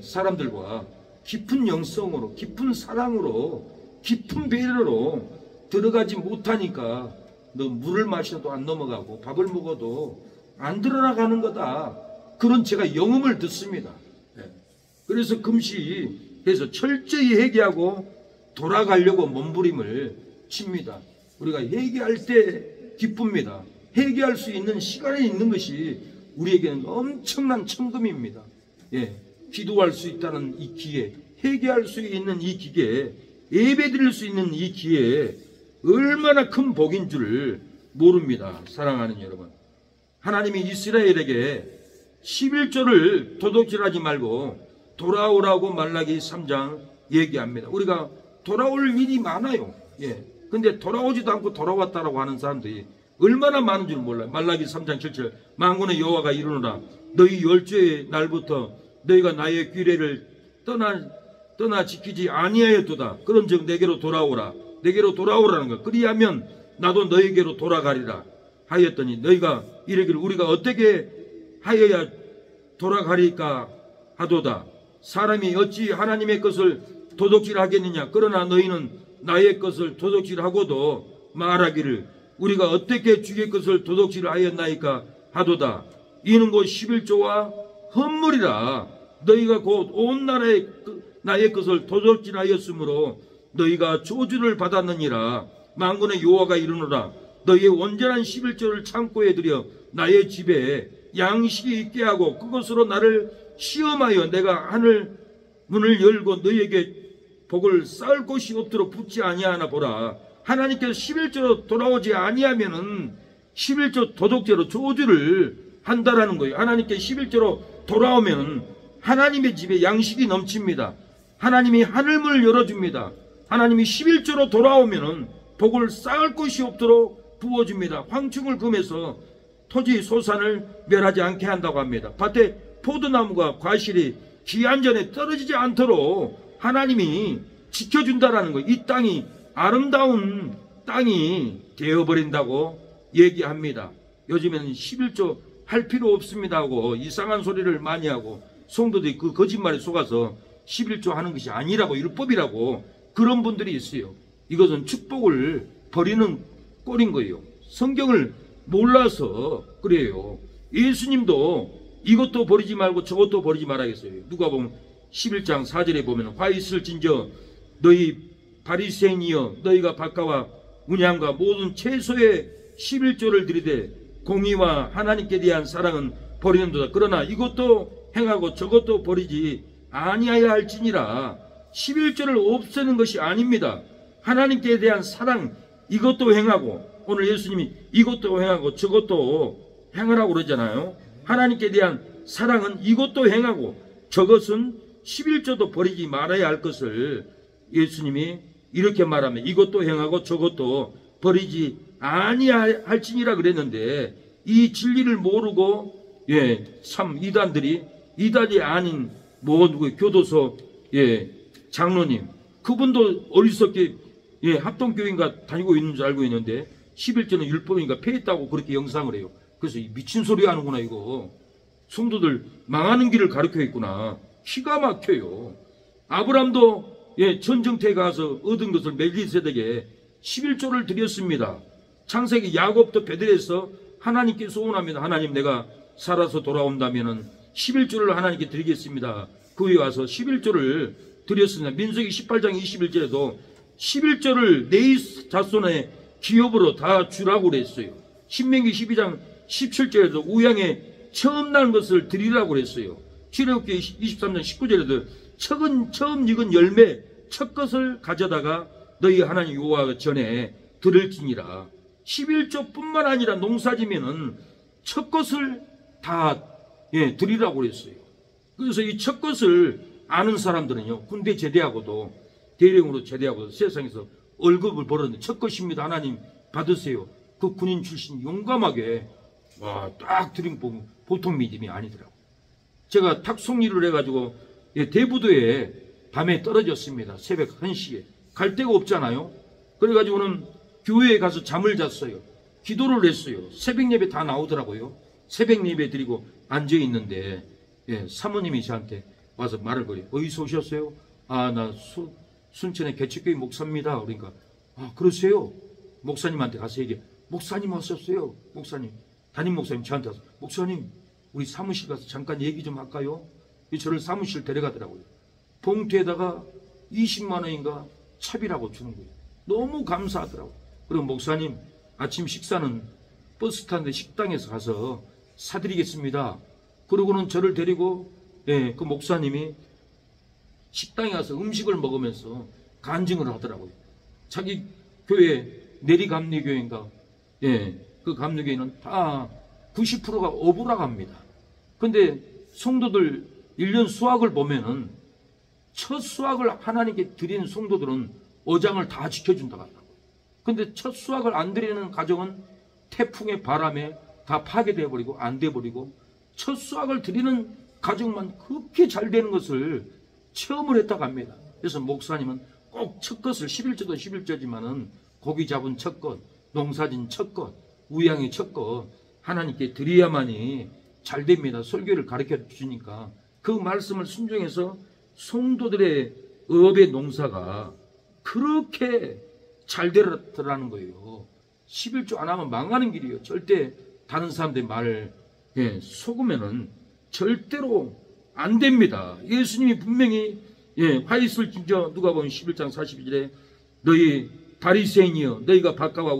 사람들과 깊은 영성으로 깊은 사랑으로 깊은 배려로 들어가지 못하니까 너 물을 마셔도 안 넘어가고 밥을 먹어도 안 들어가는 거다. 그런 제가 영음을 듣습니다. 그래서 금시해서 철저히 회개하고 돌아가려고 몸부림을 칩니다. 우리가 회개할 때 기쁩니다. 회개할 수 있는 시간이 있는 것이 우리에게는 엄청난 천금입니다. 기도할 수 있다는 이 기회, 회개할 수 있는 이 기회, 예배드릴 수 있는 이 기회 얼마나 큰 복인 줄 모릅니다. 사랑하는 여러분, 하나님이 이스라엘에게 11조를 도둑질하지 말고 돌아오라고 말라기 3장 얘기합니다. 우리가 돌아올 일이 많아요. 근데 돌아오지도 않고 돌아왔다라고 하는 사람들이 얼마나 많은 줄 몰라요. 말라기 3장 7절 만군의 여호와가 이르노라 너희 열조의 날부터 너희가 나의 규례를 떠나 지키지 아니하였도다. 그런즉 내게로 돌아오라. 내게로 돌아오라는 것. 그리하면 나도 너희에게로 돌아가리라 하였더니 너희가 이르기를 우리가 어떻게 하여야 돌아가리까 하도다. 사람이 어찌 하나님의 것을 도둑질하겠느냐. 그러나 너희는 나의 것을 도둑질하고도 말하기를 우리가 어떻게 주의 것을 도둑질하였나이까 하도다. 이는 곧 11조와 헌물이라. 너희가 곧 온 나라의 나의 것을 도둑질하였으므로 너희가 저주를 받았느니라. 만군의 여호와가 이르노라 너희의 온전한 11조를 창고에 들여 나의 집에 양식이 있게 하고 그것으로 나를 시험하여 내가 하늘 문을 열고 너희에게 복을 쌓을 곳이 없도록 붙지 아니하나 보라. 하나님께서 11조로 돌아오지 아니하면은 11조 도둑죄로 저주를 한다라는 거예요. 하나님께 11조로 돌아오면 하나님의 집에 양식이 넘칩니다. 하나님이 하늘문을 열어줍니다. 하나님이 11조로 돌아오면은 복을 쌓을 곳이 없도록 부어줍니다. 황충을 금해서 토지 소산을 멸하지 않게 한다고 합니다. 밭에 포도나무가 과실이 기한전에 떨어지지 않도록 하나님이 지켜준다라는 거예요. 이 땅이 아름다운 땅이 되어버린다고 얘기합니다. 요즘에는 11조 할 필요 없습니다 하고 이상한 소리를 많이 하고 성도들이 그 거짓말에 속아서 11조 하는 것이 아니라고 율법이라고 그런 분들이 있어요. 이것은 축복을 버리는 꼴인 거예요. 성경을 몰라서 그래요. 예수님도 이것도 버리지 말고 저것도 버리지 말아야겠어요. 누가 보면 11장 4절에 보면 화 있을진저 너희 바리새인이여 너희가 밭가와 운양과 모든 채소의 11조를 드리되 공의와 하나님께 대한 사랑은 버리는도다. 그러나 이것도 행하고 저것도 버리지 아니하여 할지니라. 11조를 없애는 것이 아닙니다. 하나님께 대한 사랑 이것도 행하고 오늘 예수님이 이것도 행하고 저것도 행하라고 그러잖아요. 하나님께 대한 사랑은 이것도 행하고 저것은 11조도 버리지 말아야 할 것을 예수님이 이렇게 말하면 이것도 행하고 저것도 버리지 아니할지니라 그랬는데 이 진리를 모르고 참 이단이 아닌 누구 교도소 장로님 그분도 어리석게 합동교인가 다니고 있는 줄 알고 있는데 11조는 율법인가 폐했다고 그렇게 영상을 해요. 그래서 미친 소리 하는구나 이거. 성도들 망하는 길을 가르쳐 있구나. 기가 막혀요. 아브람도 전쟁터에 가서 얻은 것을 멜기세덱에게 11조를 드렸습니다. 창세기 야곱도 베들에서 하나님께 소원합니다. 하나님 내가 살아서 돌아온다면 11조를 하나님께 드리겠습니다. 그 위에 와서 11조를 드렸습니다. 민수기 18장 21절에도 11조를 네 자손의 기업으로 다 주라고 그랬어요. 신명기 12장 17절에도 우양에 처음 난 것을 드리라고 그랬어요. 출애굽기 23장 19절에도 처음 익은 열매 첫 것을 가져다가 너희 하나님 여호와 전에 드릴지니라. 11조뿐만 아니라 농사지면은 첫 것을 다 드리라고 그랬어요. 그래서 이 첫 것을 아는 사람들은요 군대 제대하고도 대령으로 제대하고도 세상에서 월급을 벌었는데 첫 것입니다. 하나님 받으세요. 그 군인 출신 용감하게 딱 드린 보통 믿음이 아니더라고요. 제가 탁송일을 해가지고 대부도에 밤에 떨어졌습니다. 새벽 1시에. 갈 데가 없잖아요. 그래가지고는 교회에 가서 잠을 잤어요. 기도를 했어요. 새벽 예배 다 나오더라고요. 새벽 예배 드리고 앉아있는데 사모님이 저한테 와서 말을 걸어요. 어디서 오셨어요? 나 순천의 개척교회 목사입니다. 그러니까 그러세요? 목사님한테 가서 얘기해. 목사님 왔었어요. 목사님. 담임 목사님 저한테 와서 목사님 우리 사무실 가서 잠깐 얘기 좀 할까요? 저를 사무실 데려가더라고요. 봉투에다가 20만 원인가 차비라고 주는 거예요. 너무 감사하더라고요. 그리고 목사님 아침 식사는 버스 타는데 식당에서 가서 사드리겠습니다. 그러고는 저를 데리고 그 목사님이 식당에 가서 음식을 먹으면서 간증을 하더라고요. 자기 교회 내리감리교회인가 그 감리교회는 다 90%가 어부라 합니다. 근데 성도들 1년 수학을 보면은 첫 수학을 하나님께 드리는 성도들은 어장을 다 지켜준다고 하더라고요. 근데 첫 수학을 안 드리는 가정은 태풍의 바람에 다 파괴되어 버리고 안 돼 버리고, 첫 수학을 드리는 가정만 그렇게 잘 되는 것을 체험을 했다고 합니다. 그래서 목사님은 꼭 첫 것을, 11조도 11조지만은 고기 잡은 첫 것, 농사진 첫 것, 우양의 첫 것 하나님께 드려야만이 잘 됩니다. 설교를 가르쳐 주시니까 그 말씀을 순종해서 성도들의 업의 농사가 그렇게 잘 되더라는 거예요. 11조 안 하면 망하는 길이에요. 절대 다른 사람들의 말을 속으면은 절대로 안 됩니다. 예수님이 분명히 화이슬 진저 누가복음 11장 42절에 너희 바리새인이여 너희가 밭가와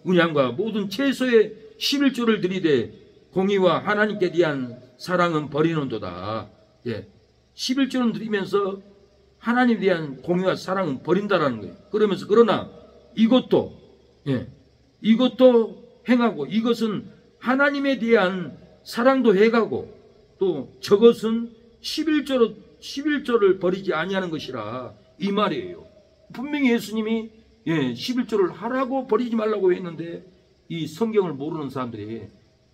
운양과 모든 채소의 11조를 드리되 공의와 하나님께 대한 사랑은 버리는도다. 11조는 드리면서 하나님에 대한 공의와 사랑은 버린다라는 거예요. 그러면서 그러나 이것도 행하고, 이것은 하나님에 대한 사랑도 해가고, 또 저것은 11조를 버리지 아니하는 것이라, 이 말이에요. 분명히 예수님이 11조를 하라고 버리지 말라고 했는데 이 성경을 모르는 사람들이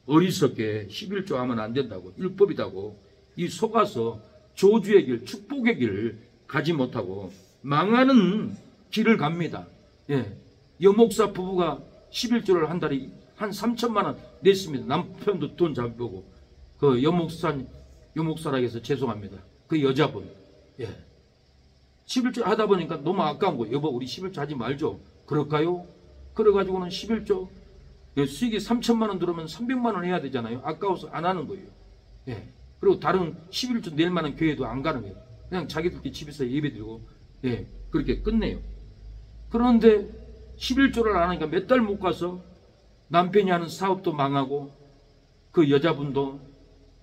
어리석게 11조 하면 안 된다고, 율법이다고 이 속아서 저주의 길, 축복의 길을 가지 못하고 망하는 길을 갑니다. 여목사 부부가 11조를 한 달에 한 3천만 원 냈습니다. 남편도 돈 잘 보고. 그 여목사라 해서 죄송합니다. 그 여자분 11조 하다 보니까 너무 아까운 거예요. 여보 우리 11조 하지 말죠. 그럴까요? 그래가지고는 11조 수익이 3천만 원 들어오면 300만 원 해야 되잖아요. 아까워서 안 하는 거예요. 그리고 다른 11조 낼 만한 교회도 안 가는 거예요. 그냥 자기들끼리 집에서 예배드리고 그렇게 끝내요. 그런데 11조를 안 하니까 몇 달 못 가서 남편이 하는 사업도 망하고 그 여자분도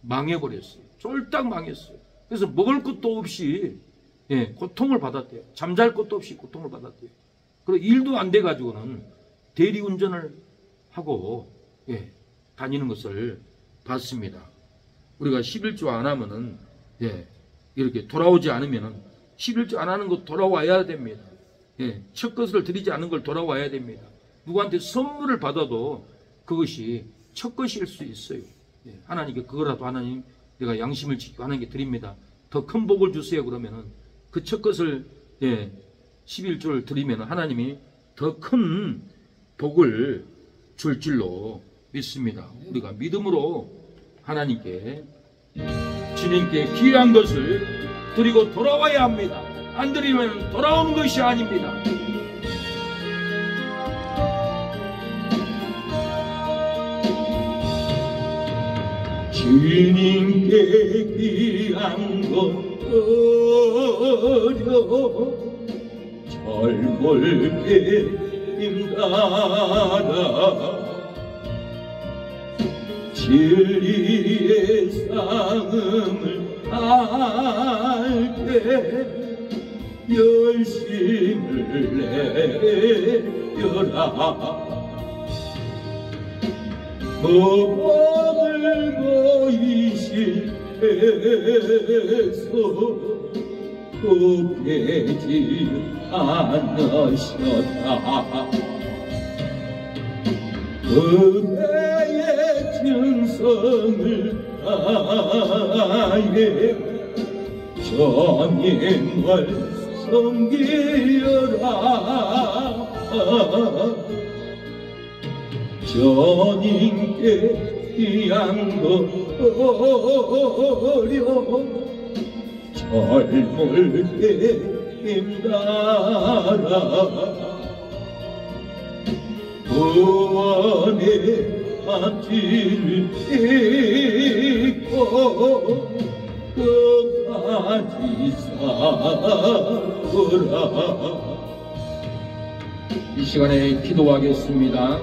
망해버렸어요. 쫄딱 망했어요. 그래서 먹을 것도 없이 고통을 받았대요. 잠잘 것도 없이 고통을 받았대요. 그리고 일도 안 돼가지고는 대리운전을 하고 다니는 것을 봤습니다. 우리가 11조 안 하면은 이렇게 돌아오지 않으면은 11조 안 하는 것 돌아와야 됩니다. 첫 것을 드리지 않은 걸 돌아와야 됩니다. 누구한테 선물을 받아도 그것이 첫 것일 수 있어요. 하나님께 그거라도 하나님 내가 양심을 지키고 하나님께 드립니다. 더 큰 복을 주세요. 그러면은 그 첫 것을 11조를 드리면 하나님이 더 큰 복을 줄 줄로 믿습니다. 우리가 믿음으로 하나님께 주님께 귀한 것을 드리고 돌아와야 합니다. 안 드리면 돌아오는 것이 아닙니다. 주님께 귀한 것 어려 절몰게 힘따라 진리의 싸움을 할 때 열심을 내려라 법을 보이실 때에서 굽해지 않으셨다 그대의 충성을 다해 주님을 섬기여라 주님께 귀한 것 어려 젊을게 힘따라 구원의 앞길을 잇고 끝까지 살아라. 이 시간에 기도하겠습니다.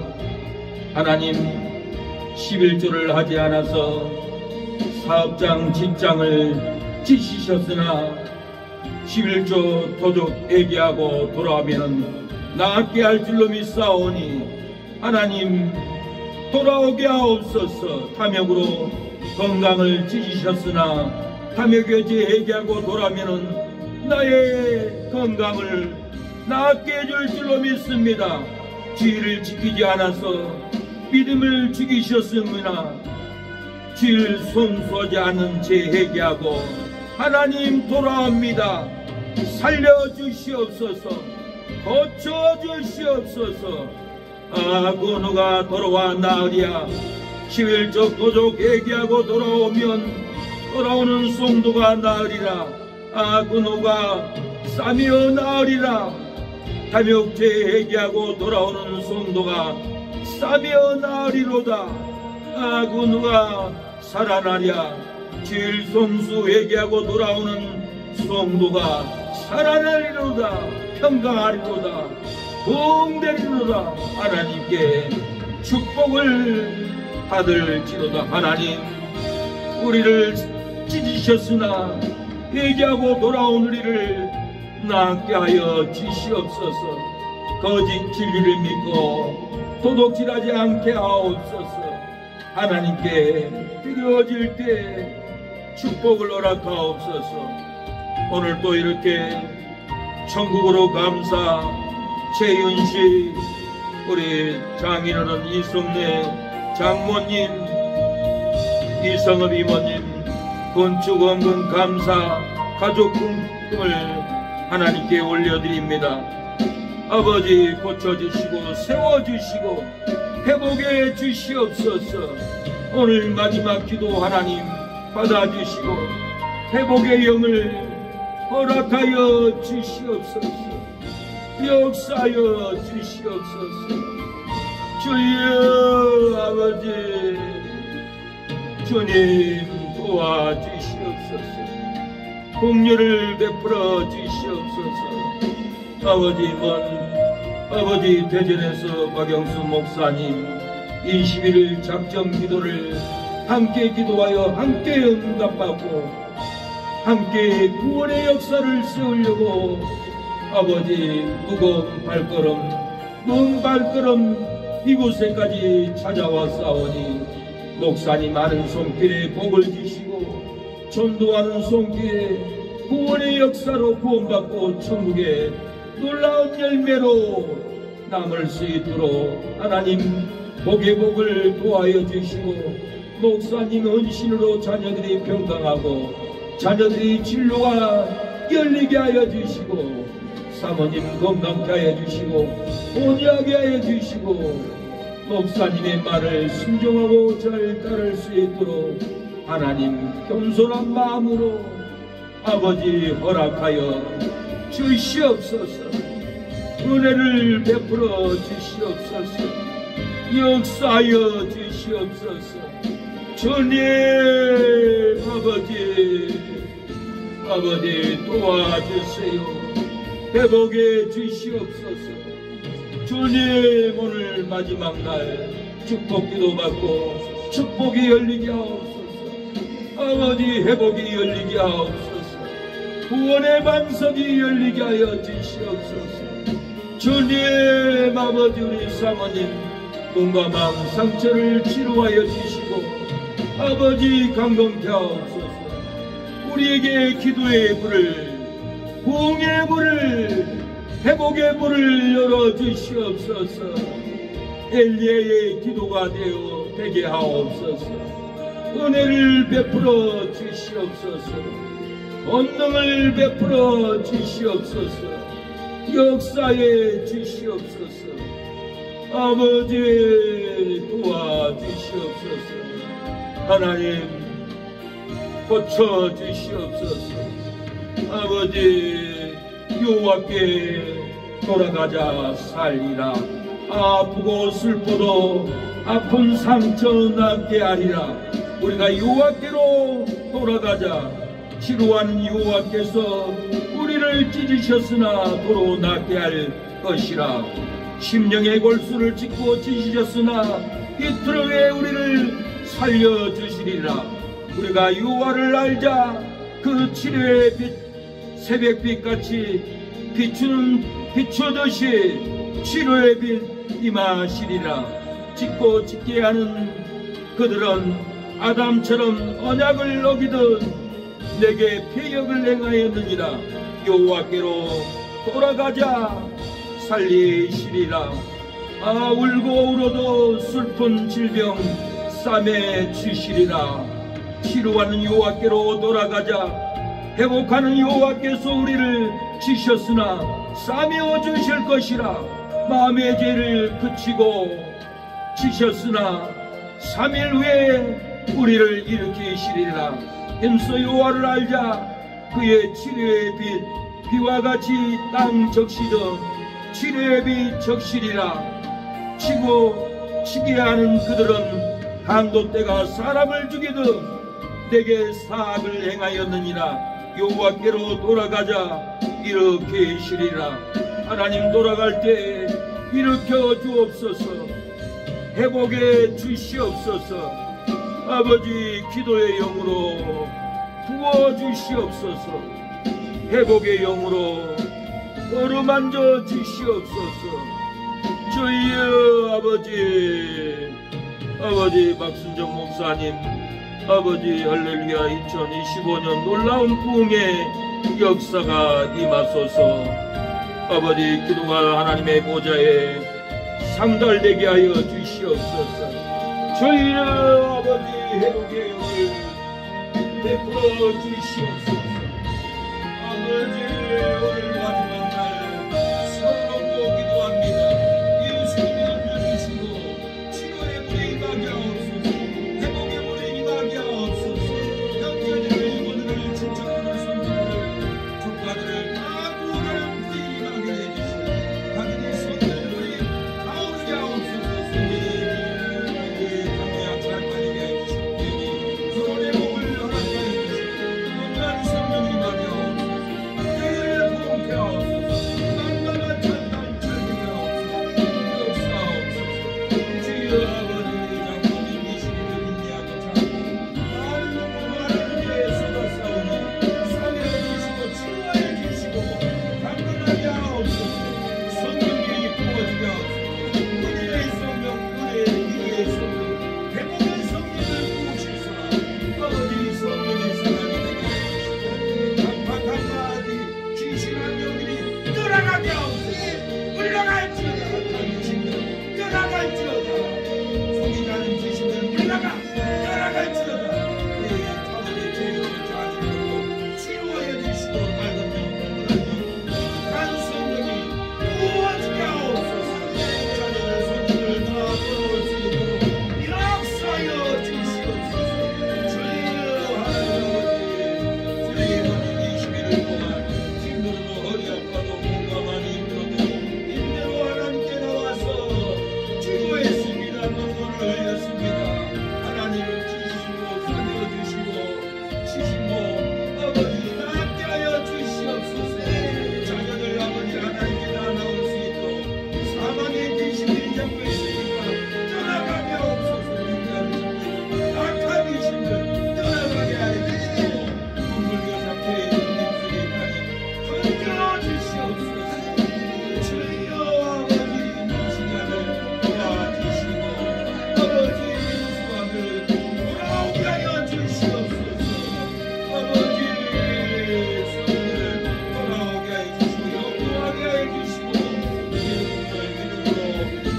하나님 11조를 하지 않아서 사업장 직장을 지시셨으나 11조 도둑 회개하고 돌아오면 낫게 할 줄로 믿사오니 하나님 돌아오게 하옵소서. 탐욕으로 건강을 찢으셨으나 탐욕에 회개하고 돌아오면은 나의 건강을 낫게 해줄 줄로 믿습니다. 주의를 지키지 않아서 믿음을 죽이셨으므나 주의를 손수하지 않은 채 회개하고 하나님 돌아옵니다. 살려주시옵소서. 고쳐주시옵소서. 아구누가 돌아와 나으리야. 11족 도족 회개하고 돌아오는 송도가 나으리라. 아구누가 싸며 나으리라. 탐욕죄 회개하고 돌아오는 송도가 싸며 나으리로다. 아구누가 살아나랴. 주일 송수 회개하고 돌아오는 송도가 살아나리로다. 평강하리로다. 부흥되리로다. 하나님께 축복을 받을지로다. 하나님, 우리를 찢으셨으나 회개하고 돌아온 우리를 낫게 하여 주시옵소서. 거짓 진리를 믿고 도둑질하지 않게 하옵소서. 하나님께 드려질 때 축복을 허락하옵소서. 오늘 또 이렇게 천국으로 감사 최윤씨, 우리 장인어른 이성래 장모님, 이성업 이모님, 건축원금 감사 가족금을 하나님께 올려드립니다. 아버지, 고쳐주시고 세워주시고 회복해 주시옵소서. 오늘 마지막 기도 하나님 받아주시고 회복의 영을 허락하여 주시옵소서. 역사하여 주시옵소서. 주여 아버지, 주님 도와주시옵소서. 공유를 베풀어 주시옵소서. 아버지 대전에서 박영수 목사님 21일 작정 기도를 함께 기도하여 함께 응답받고 함께 구원의 역사를 세우려고 아버지 무거운 발걸음 이곳에까지 찾아와 싸우니 목사님 많은 손길에 복을 주시고 전도하는 손길에 구원의 역사로 구원받고 천국의 놀라운 열매로 남을 수 있도록 하나님 복의 복을 도하여 주시고 목사님 헌신으로 자녀들이 평강하고 자녀들이 진로가 열리게 하여 주시고 사모님 건강케 하여 주시고 온유하게 하여 주시고 목사님의 말을 순종하고 잘 따를 수 있도록 하나님 겸손한 마음으로 아버지 허락하여 주시옵소서. 은혜를 베풀어 주시옵소서. 역사하여 주시옵소서. 주님 아버지 도와주세요. 회복해 주시옵소서. 주님 오늘 마지막 날 축복 기도 받고 축복이 열리게 하옵소서. 아버지 회복이 열리게 하옵소서. 구원의 반석이 열리게 하여 주시옵소서. 주님 아버지 우리 사모님 몸과 마음 상처를 치료하여 주시고 아버지 강건케 하옵소서. 우리에게 기도의 불을 부흥의 불을 회복의 불을 열어주시옵소서. 엘리야의 기도가 되어 되게 하옵소서. 은혜를 베풀어 주시옵소서. 권능을 베풀어 주시옵소서. 역사에 주시옵소서. 아버지 도와주시옵소서. 하나님 고쳐주시옵소서. 아버지 여호와께 돌아가자 살리라. 아프고 슬퍼도 아픈 상처 낫게 하리라. 우리가 여호와께로 돌아가자. 치료한 여호와께서 우리를 찢으셨으나 도로 낫게 할 것이라. 심령의 골수를 찢고 찢으셨으나 이틀 후에 우리를 살려주시리라. 우리가 여호와를 알자. 그 치료의 빛 새벽빛같이 비추듯이 치료의 빛 임하시리라. 찢고 찢게 하는 그들은 아담처럼 언약을 어기듯 내게 패역을 행하였느니라. 여호와께로 돌아가자 살리시리라. 울고 울어도 슬픈 질병 싸매 주시리라. 치료하는 여호와께로 돌아가자. 회복하는 여호와께서 우리를 지셨으나 싸매어 주실 것이라. 마음의 죄를 그치고 지셨으나 3일 후에 우리를 일으키시리라. 힘써 여호와를 알자. 그의 치료의 빛 비와 같이 땅 적시듯 치료의 빛 적시리라. 치고 치게 하는 그들은 한도 때가 사람을 죽이듯 내게 사악을 행하였느니라. 여호와께로 돌아가자 일으키시리라. 하나님, 돌아갈 때 일으켜 주옵소서. 회복해 주시옵소서. 아버지, 기도의 영으로 부어 주시옵소서. 회복의 영으로 어루만져 주시옵소서. 주여 아버지 박순정 목사님, 아버지 할렐루야, 2025년 놀라운 부흥의 역사가 임하소서. 아버지, 기도가 하나님의 보좌에 상달되게 하여 주시옵소서. 주여 회복의 영을 베풀어 주시옵소서. 아버지, 오늘 마지막 날 서로 기도합니다. 예수님이 알려주시고 치료의 물에 임하게 하옵소서. 회복의 물에 임하게 하옵소서. 영전의 영혼을 친척들을 손들을 조카들을 다 구원하는 물에 임하게 해주시고 자기의 손들을 가오르게 하옵소서. 손들이 감기약 잘 빠지게 해주시고 서로의 몸을 허락하여 주시고 온전한 성령이 임하게 하옵소서. 교회를 부흥케 하옵소서. 만만한 천당 철기게 하옵소서. 역사하옵소서. 주여 아버지, 장로님 이 시기를 인내하고 참고 많은 영혼을 하나님께 쏟아싸우니 사면해 주시고 치유하여 주시고 강건하게 하옵소서. 성령이 부어지게 하옵소서. 은혜의 성령, 은혜의 성령, 회복의 성령을 부으시사 아버지 성령의 사랑이 되게 하옵소서. 한마디 귀신한 영들이 떠나가게 하옵소서. 물러갈지어다. 귀신들 떠나갈지어다. 속이 가는 귀신들 물러가 떠나갈지어다. 아버지, 죄로 자진으로 치유하여 주시고 맑은 영광을 간 성령이 부어지게 하옵소서. 자녀들 손님을 다 돌아올 수 있도록 역사하여 주시옵소서. 주여 하나님, 주의 모든 21일 동안 힘들어도 허리 아파도 몸과 많이 힘들어도 힘대로 하나님께 나와서 기도했습니다. 눈물을 흘렸습니다. 하나님을 지시고 살려주시고 치시고 아버지 낫게 주시옵소서. 자녀들 아버지 하나님께 다 나올 수 있도록 사망의 귀신들이 잡고 있으니까 떠나가게 하옵소서. 악한 귀신들 떠나가게 하여 주시고 눈물과 잡혀에 있는 입술이 있다니 건져 주시옵소서. 주여 아버지, 이 시간을 도와주시고 아버지 수학을 돌아오게 하여 주시옵소서. 아버지 성을 돌아오게 하여 주시고 영원하게 하여 주시고 믿음으로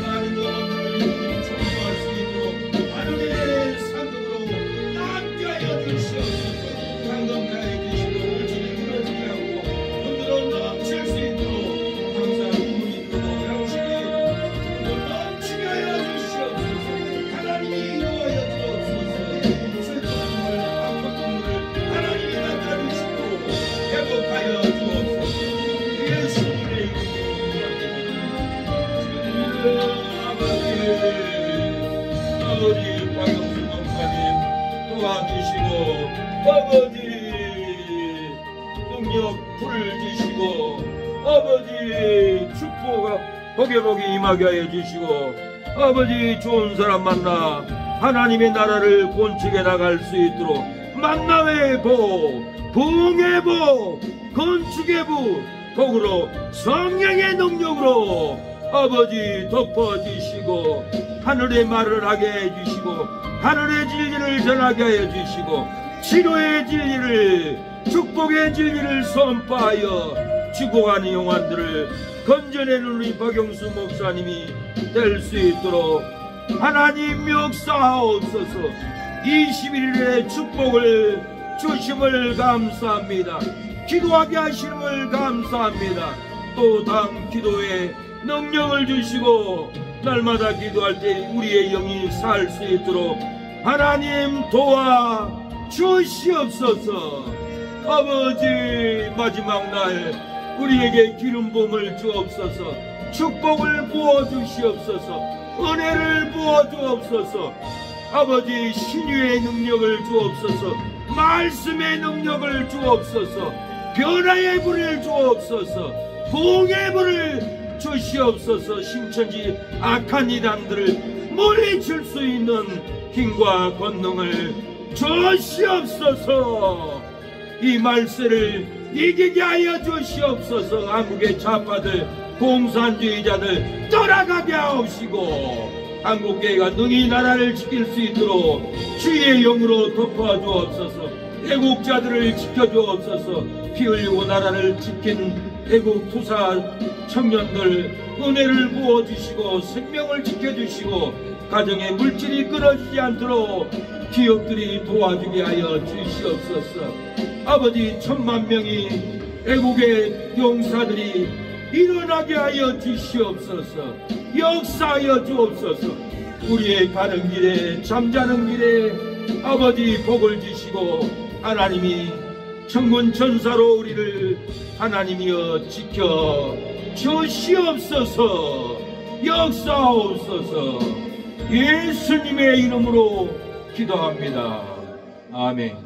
많은 영혼들을 전도할 수 있도록 하늘의 상급으로 남게 하여 주시옵소서. 강건케 하여 주시고 물질을 끊어지게 하고 흔들어 넘칠 수 있도록 항상 눈이 뜨고 양식이 넘치게 하여 주시옵소서. 하나님이 인도하여 주옵소서. 슬픈 눈물, 아픈 눈물을 하나님이 닦아주시고 회복하여 주옵소서. 예수님의 이름으로 기도합니다. 아버지 박영수 목사님 도와주시고 아버지 능력 풀주시고 아버지 축복과 복이 임하게 하여 주시고 아버지 좋은 사람 만나 하나님의 나라를 건축해 나갈 수 있도록 만남의 복, 부흥의 복, 건축의 복, 복으로 성령의 능력으로 아버지 덮어주시고 하늘의 말을 하게 해주시고 하늘의 진리를 전하게 하여 주시고 치료의 진리를, 축복의 진리를 선포하여 죽어가는 영혼들을 건져내는 우리 박영수 목사님이 될 수 있도록 하나님 역사하옵소서. 21일의 축복을 주심을 감사합니다. 기도하게 하심을 감사합니다. 또 다음 기도에 능력을 주시고 날마다 기도할 때 우리의 영이 살 수 있도록 하나님 도와 주시옵소서. 아버지, 마지막 날 우리에게 기름 부음을 주옵소서. 축복을 부어 주시옵소서. 은혜를 부어 주옵소서. 아버지, 신유의 능력을 주옵소서. 말씀의 능력을 주옵소서. 변화의 불을 주옵소서. 부흥의 불을 주시옵소서. 신천지 악한 이단들을 물리칠 수 있는 힘과 권능을 주시옵소서. 이 말세를 이기게 하여 주시옵소서. 한국의 좌파들, 공산주의자들 떠나가게 하옵시고 한국교회가 능히 나라를 지킬 수 있도록 주의 영으로 덮어 주옵소서. 애국자들을 지켜 주옵소서. 피 흘리고 나라를 지킨 애국 투사 청년들 은혜를 부어주시고 생명을 지켜주시고 가정의 물질이 끊어지지 않도록 기업들이 도와주게 하여 주시옵소서. 아버지, 1000만 명이 애국의 용사들이 일어나게 하여 주시옵소서. 역사하여 주옵소서. 우리의 가는 길에 잠자는 길에 아버지 복을 주시고 하나님이 천군 천사로 우리를 하나님이여 지켜 주시옵소서. 역사하옵소서. 예수님의 이름으로 기도합니다. 아멘.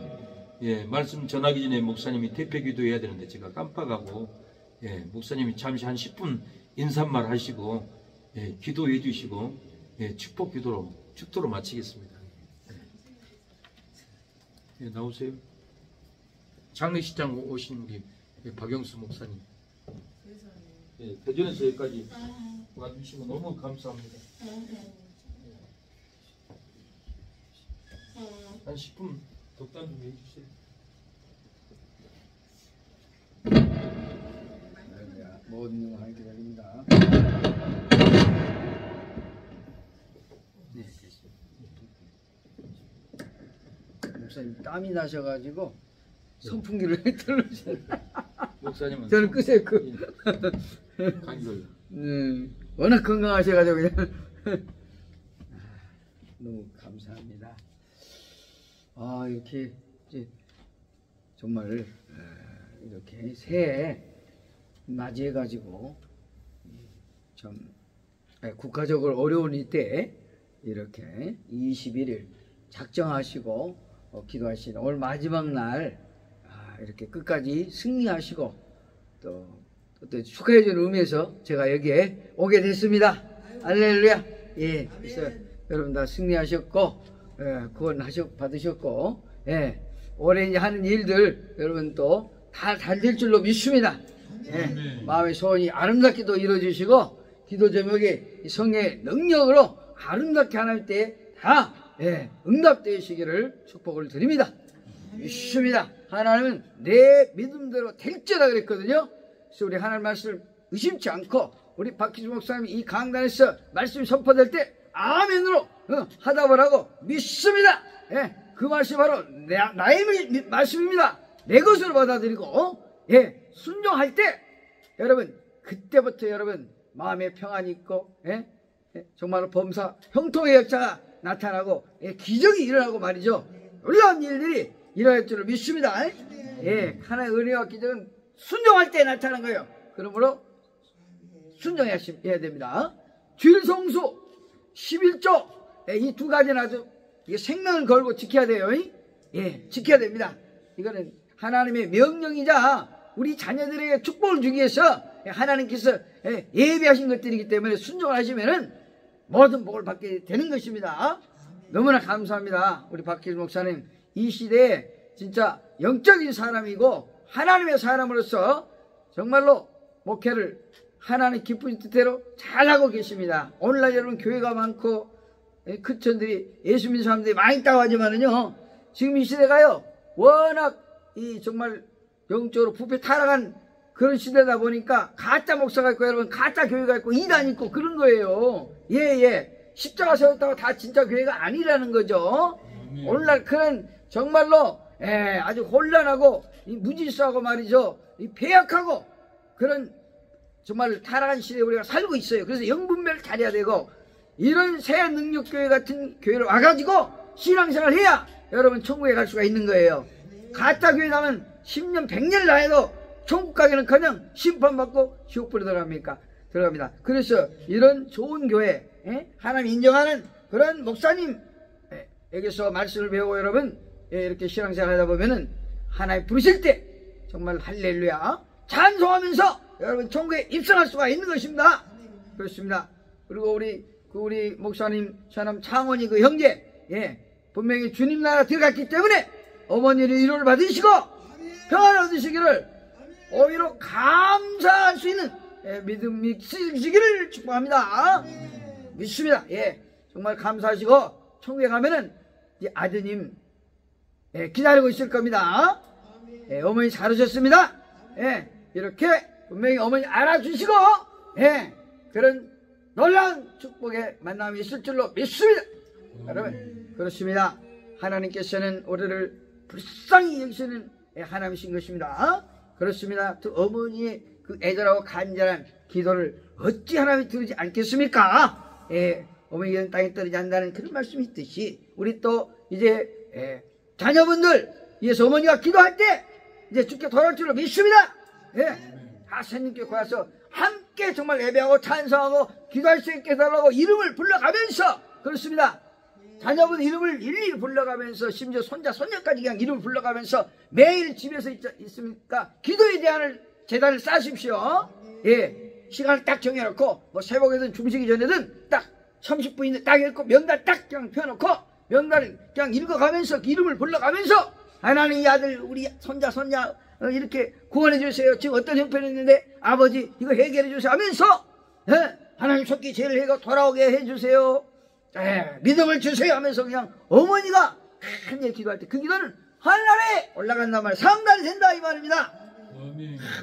예, 말씀 전하기 전에 목사님이 대표 기도해야 되는데 제가 깜빡하고, 예, 목사님이 잠시 한 10분 인사말 하시고, 예, 기도해 주시고, 예, 축복 기도로 마치겠습니다. 예, 나오세요. 장례식장 오신 우리 박영수 목사님. 예, 대전에서 여기까지 와주시면 너무 감사합니다. 한 10분 덕담 좀 해주세요. 모든 영광을 기다립니다. 네, 목사님 땀이 나셔가지고 선풍기를 틀어주셨네. 목사님은 저는 끄세요. 감기를. 워낙 건강하셔가지고 그냥 너무 감사합니다. 아, 이렇게 이제 정말 이렇게 새해 맞이해가지고 참 국가적으로 어려운 이때 이렇게 21일 작정하시고 기도하시는 오늘 마지막 날 이렇게 끝까지 승리하시고 또 축하해주는 의미에서 제가 여기에 오게 됐습니다. 할렐루야. 예, 그래서 여러분 다 승리하셨고, 구원 받으셨고, 예, 올해 이제 하는 일들 여러분 또 다 잘 될 줄로 믿습니다. 예, 마음의 소원이 아름답게도 이루어지시고 기도 제목이 성의 능력으로 아름답게 하나님 때 다 응답되시기를 축복을 드립니다. 믿습니다. 하나님은 내 믿음대로 될지라 그랬거든요. 그래서 우리 하나님 말씀을 의심치 않고 우리 박희주 목사님이 이 강단에서 말씀이 선포될 때 아멘으로 하답을 하고 믿습니다. 예, 그 말씀이 바로 나의 말씀입니다. 내 것으로 받아들이고 순종할 때 여러분 그때부터 여러분 마음에 평안이 있고 정말로 범사 형통의 역사가 나타나고 기적이 일어나고 말이죠. 놀라운 일들이 일어날 줄을 믿습니다. 하나의 은혜와 기적은 순종할 때 나타나는 거예요. 그러므로 순종해야 됩니다. 주일성수 11조 이 두 가지는 아주 생명을 걸고 지켜야 돼요. 지켜야 됩니다. 이거는 하나님의 명령이자 우리 자녀들에게 축복을 주기 위해서 하나님께서 예비하신 것들이기 때문에 순종을 하시면은 모든 복을 받게 되는 것입니다. 너무나 감사합니다. 우리 박희주 목사님 이 시대에 진짜 영적인 사람이고 하나님의 사람으로서 정말로 목회를 하나님 기쁘신 뜻대로 잘하고 계십니다. 오늘날 여러분 교회가 많고 크리스천들이 예수 믿는 사람들이 많이 있다고 하지만은요, 지금 이 시대가요 워낙 이 정말 영적으로 부패 타락한 그런 시대다 보니까 가짜 목사가 있고 여러분 가짜 교회가 있고 이단 있고 그런 거예요. 예. 십자가 세웠다고 다 진짜 교회가 아니라는 거죠. 오늘날 그런 정말로 아주 혼란하고 이 무질서하고 말이죠, 이 배약하고 그런 정말 타락한 시대에 우리가 살고 있어요. 그래서 영분별을 잘해야 되고 이런 새 능력교회 같은 교회를 와가지고 신앙생활을 해야 여러분 천국에 갈 수가 있는 거예요. 가짜 교회 가면 10년 100년 나해도 천국 가기는커녕 심판받고 지옥불에 들어갑니다. 그래서 이런 좋은 교회, 하나님 인정하는 그런 목사님에게서 말씀을 배우고 여러분 이렇게 신앙생활 하다 보면은 하나님 부르실 때 정말 할렐루야 찬송하면서 여러분 천국에 입성할 수가 있는 것입니다. 그렇습니다. 그리고 우리 목사님 사람 창원이 그 형제, 분명히 주님 나라 들어갔기 때문에 어머니를 위로를 받으시고 평안을 얻으시기를 오히려 감사할 수 있는 믿음이 있으시기를 축복합니다. 믿습니다. 정말 감사하시고 천국에 가면은 아드님 기다리고 있을 겁니다. 어머니 잘하셨습니다. 이렇게 분명히 어머니 알아주시고 그런 놀라운 축복의 만남이 있을 줄로 믿습니다. 여러분 그렇습니다. 하나님께서는 우리를 불쌍히 여기시는 하나님이신 것입니다. 그렇습니다. 또 어머니의 그 애절하고 간절한 기도를 어찌 하나님이 들으지 않겠습니까? 어머니는 땅에 떨어지지 않는다는 그런 말씀이 있듯이 우리 또 이제 자녀분들 위해서 어머니가 기도할 때 이제 주께 돌아올 줄로 믿습니다. 하나님께 와서 함께 정말 예배하고 찬송하고 기도할 수 있게 해달라고 이름을 불러가면서 그렇습니다. 자녀분 이름을 일일이 불러가면서 심지어 손자 손녀까지 그냥 이름을 불러가면서 매일 집에서 있습니까? 기도의 제단을 쌓으십시오. 시간을 딱 정해놓고 뭐 새벽에든 주무시기 전에든 딱 30분인데 딱 읽고 명단 딱 그냥 펴놓고 명단을 그냥 읽어가면서 이름을 불러가면서 하나님 이 아들 우리 손자 손녀 이렇게 구원해 주세요. 지금 어떤 형편이 있는데 아버지 이거 해결해 주세요 하면서 하나님 속기 죄를 해고 돌아오게 해주세요. 믿음을 주세요 하면서 그냥 어머니가 간절히 기도할 때 그 기도는 하늘에 올라간단 말 상달이 된다 이 말입니다.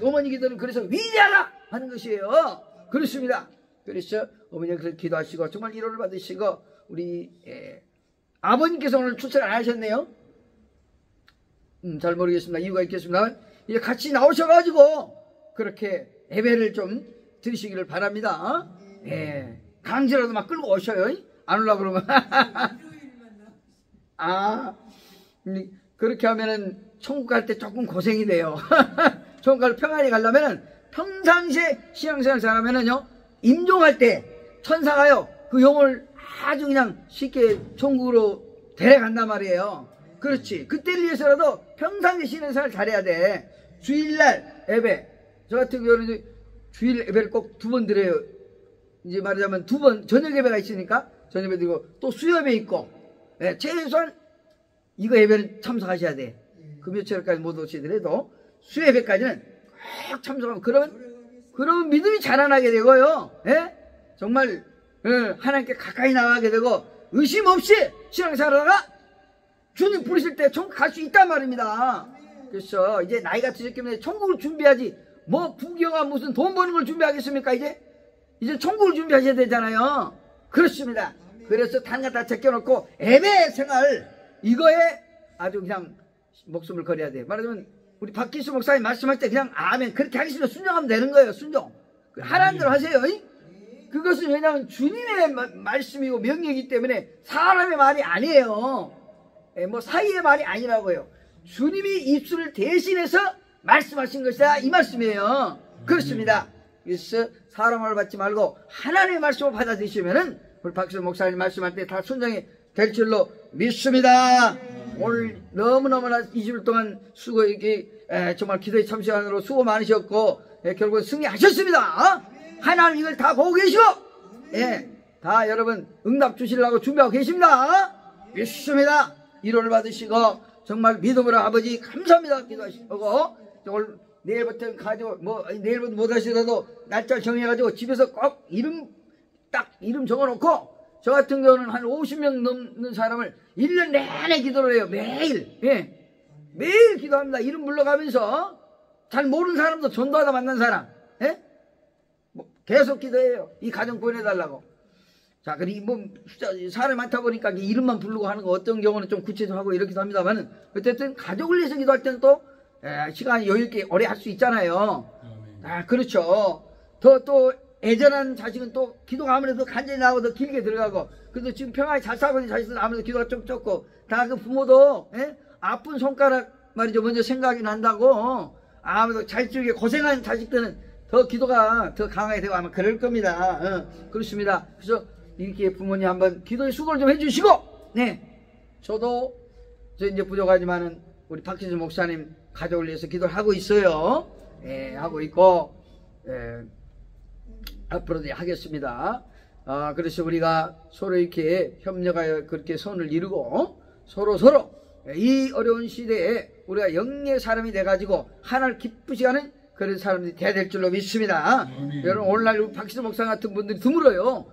어머니 기도는 그래서 위대하다 하는 것이에요. 그렇습니다. 그래서 어머니가 그렇게 기도하시고 정말 위로를 받으시고 우리 아버님께서 오늘 출석 안 하셨네요. 잘 모르겠습니다. 이유가 있겠습니다. 이제 같이 나오셔가지고 그렇게 예배를 좀 드리시기를 바랍니다. 강제로도 막 끌고 오셔요. 안 오려고 그러면. 그렇게 하면은 천국 갈 때 조금 고생이 돼요. 천국 갈 평안히 가려면은 평상시에 신앙생활 잘하면은요, 임종할 때 천사가요, 그 영혼을 아주 그냥 쉽게 천국으로 데려간단 말이에요. 그렇지. 그때를 위해서라도 평상시에 신앙생활 잘해야 돼. 주일날 예배. 저 같은 경우는 주일 예배를 꼭 2번 드려요. 이제 말하자면 2번 저녁 예배가 있으니까 저녁 예배 드리고 또 수요예배 있고 최소한 이거 예배는 참석하셔야 돼. 금요일까지 못 오시더라도 수요예배까지는 꼭 참석하면 그러면 믿음이 자라나게 되고요. 정말 하나님께 가까이 나가게 되고 의심 없이 신앙생활하다가 주님 부르실 때 천국 갈 수 있단 말입니다. 그래서 이제 나이가 드셨기 때문에 천국을 준비하지 뭐 부경아 무슨 돈 버는 걸 준비하겠습니까? 이제 천국을 준비하셔야 되잖아요. 그렇습니다. 그래서 단 갖다 제껴놓고 예배 생활 이거에 아주 그냥 목숨을 걸어야 돼요. 말하자면 우리 박기수 목사님 말씀할 때 그냥 아멘 그렇게 하겠습니다. 순종하면 되는 거예요. 순종. 하라는 대로 하세요. 그것은 왜냐하면 주님의 말씀이고 명령이기 때문에 사람의 말이 아니에요. 뭐 사이의 말이 아니라고요. 주님이 입술을 대신해서 말씀하신 것이다 이 말씀이에요. 그렇습니다. 그래서 사람 말 받지 말고 하나님의 말씀을 받아들이시면은 우리 박수 목사님 말씀할 때 다 순종이 될 줄로 믿습니다. 오늘 너무너무나 20일 동안 수고 정말 기도의 참시간으로 수고 많으셨고 결국 승리하셨습니다. 하나님 이걸 다 보고 계시고 다 여러분 응답 주시려고 준비하고 계십니다. 믿습니다. 위로를 받으시고 정말 믿음으로 아버지 감사합니다 기도하시고 오늘 내일부터 가지고 내일부터 못하시더라도 날짜 정해가지고 집에서 꼭 이름 적어놓고 저 같은 경우는 한 50명 넘는 사람을 1년 내내 기도를 해요. 매일. 예. 매일 기도합니다. 이름 불러가면서 잘 모르는 사람도 전도하다 만난 사람. 예? 뭐 계속 기도해요. 이 가정 구원해달라고. 자, 그리고 뭐 사람이 많다 보니까 이름만 부르고 하는 거 어떤 경우는 좀 구체적하고 이렇게도 합니다만은 어쨌든 가족을 위해서 기도할 때는 또 시간이 여유 있게 오래 할 수 있잖아요. 아, 그렇죠. 또 애절한 자식은 또 기도가 아무래도 간절히 나오고 더 길게 들어가고, 그래도 지금 평안히 잘 살고 있는 자식은 아무래도 기도가 좀 적고, 다 그 부모도 아픈 손가락 말이죠 먼저 생각이 난다고, 아무래도 잘 지우게 고생하는 자식들은 더 기도가 더 강하게 되고 아마 그럴 겁니다. 그렇습니다. 그래서 이렇게 부모님 한번 기도의 수고를 좀 해주시고, 네, 저도 저 이제 부족하지만은 우리 박진수 목사님 가족을 위해서 기도를 하고 있어요. 하고 있고, 앞으로도 하겠습니다. 그래서 우리가 서로 이렇게 협력하여 그렇게 손을 이루고 서로 이 어려운 시대에 우리가 영의 사람이 돼가지고 하나를 기쁘시 하는 그런 사람들이 돼야 될 줄로 믿습니다. 여러분, 오늘날 박신수 목사 같은 분들이 드물어요.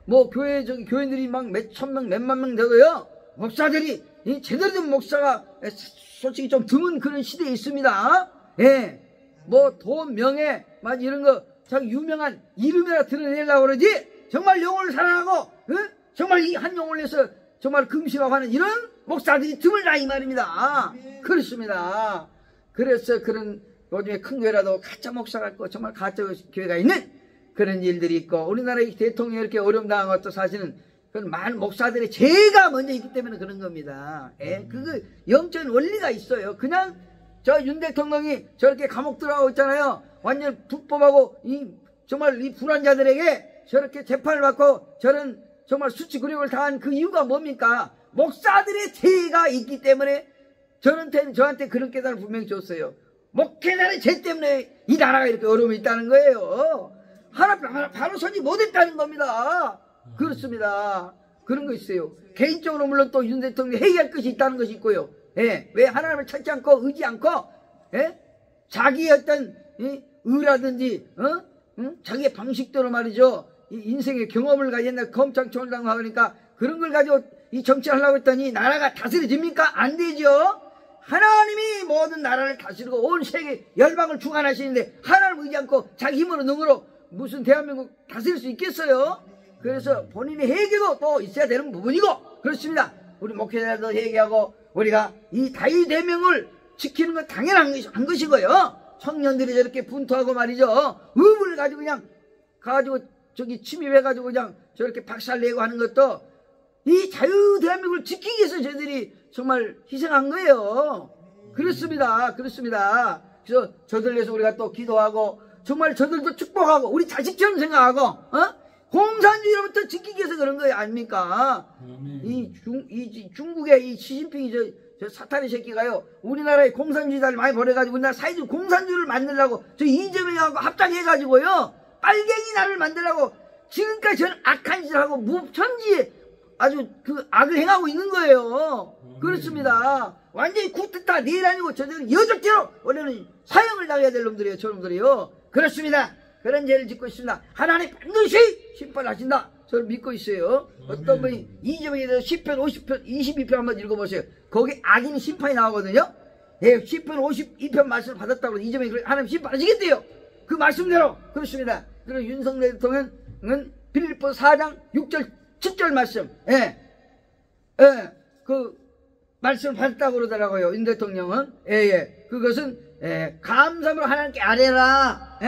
뭐 교인들이 막 몇천 명, 몇만 명 되고요. 목사들이 제대로 된 목사가 솔직히 좀 드문 그런 시대에 있습니다. 뭐 돈, 명예, 막 이런 거 자기 유명한 이름이라 드러내려고 그러지, 정말 영혼을 사랑하고 정말 이 한 영혼을 위해서 정말 금식하고 하는 이런 목사들이 드물다 이 말입니다. 그렇습니다. 그래서 그런 요즘에 큰 교회라도 가짜 목사가 있고 정말 가짜 교회가 있는 그런 일들이 있고, 우리나라의 대통령이 이렇게 어려움 당한 것도 사실은 그런 많은 목사들의 죄가 먼저 있기 때문에 그런 겁니다. 그거 영적인 원리가 있어요. 그냥 저 윤 대통령이 저렇게 감옥 들어가고 있잖아요. 완전 불법하고 정말 이 불안자들에게 저렇게 재판을 받고 저런 정말 수치구력을 당한 그 이유가 뭡니까? 목사들의 죄가 있기 때문에 저한테 그런 깨달음을 분명히 줬어요. 목회자의 죄 때문에 이 나라가 이렇게 어려움이 있다는 거예요. 하나 바로 서지 못했다는 겁니다. 그렇습니다. 그런 거 있어요. 개인적으로 물론 또 윤 대통령이 회개할 것이 있다는 것이 있고요. 왜 하나님을 찾지 않고 의지 않고 자기의 어떤 의라든지 자기의 방식대로 말이죠, 이 인생의 경험을 가지고 옛날 검찰총을 당하고 하니까 그런 걸 가지고 이 정치하려고 했더니 나라가 다스려집니까? 안 되죠. 하나님이 모든 나라를 다스리고 온 세계 열방을 주관하시는데 하나님을 의지 않고 자기 힘으로 능으로 무슨 대한민국 다스릴 수 있겠어요? 그래서 본인의 회개도 또 있어야 되는 부분이고, 그렇습니다. 우리 목회자들도 회개하고 우리가 이 다윗 대명을 지키는 건 당연한 것이고요. 청년들이 저렇게 분투하고 말이죠, 의문을 가지고 그냥 저기 침입해가지고 그냥 저렇게 박살내고 하는 것도 이 자유 대한민국을 지키기 위해서 저희들이 정말 희생한 거예요. 그렇습니다. 그래서 저들 위해서 우리가 또 기도하고 정말 저들도 축복하고 우리 자식처럼 생각하고 공산주의로부터 지키기 위해서 그런 거예요. 아닙니까? 이 중국의 이 시진핑이 저 사탄의 새끼가요, 우리나라에 공산주의자를 많이 보내가지고 우리나라 사회주의 공산주의를 만들려고 저 이재명하고 합작해가지고요, 빨갱이 나라를 만들려고 지금까지 저는 악한 짓을 하고 무천지에 아주 그 악을 행하고 있는 거예요. 그렇습니다. 완전히 쿠데타 내일 아니고 저들은 여적죄로 원래는 사형을 당해야 될 놈들이에요. 저놈들이요. 그렇습니다. 그런 죄를 짓고 있습니다. 하나님 반드시 심판하신다. 저를 믿고 있어요. 어떤 분이 이재명에 대해서 10편, 50편, 22편 한번 읽어보세요. 거기 악인 심판이 나오거든요. 10편, 52편 말씀을 받았다고 이재명이 하나님 심판하시겠대요. 그 말씀대로. 그렇습니다. 그리고 윤석열 대통령은 빌립보 4장 6절 7절 말씀, 그 말씀을 받았다고 그러더라고요. 윤 대통령은. 그것은 감사함으로 하나님께 아뢰라.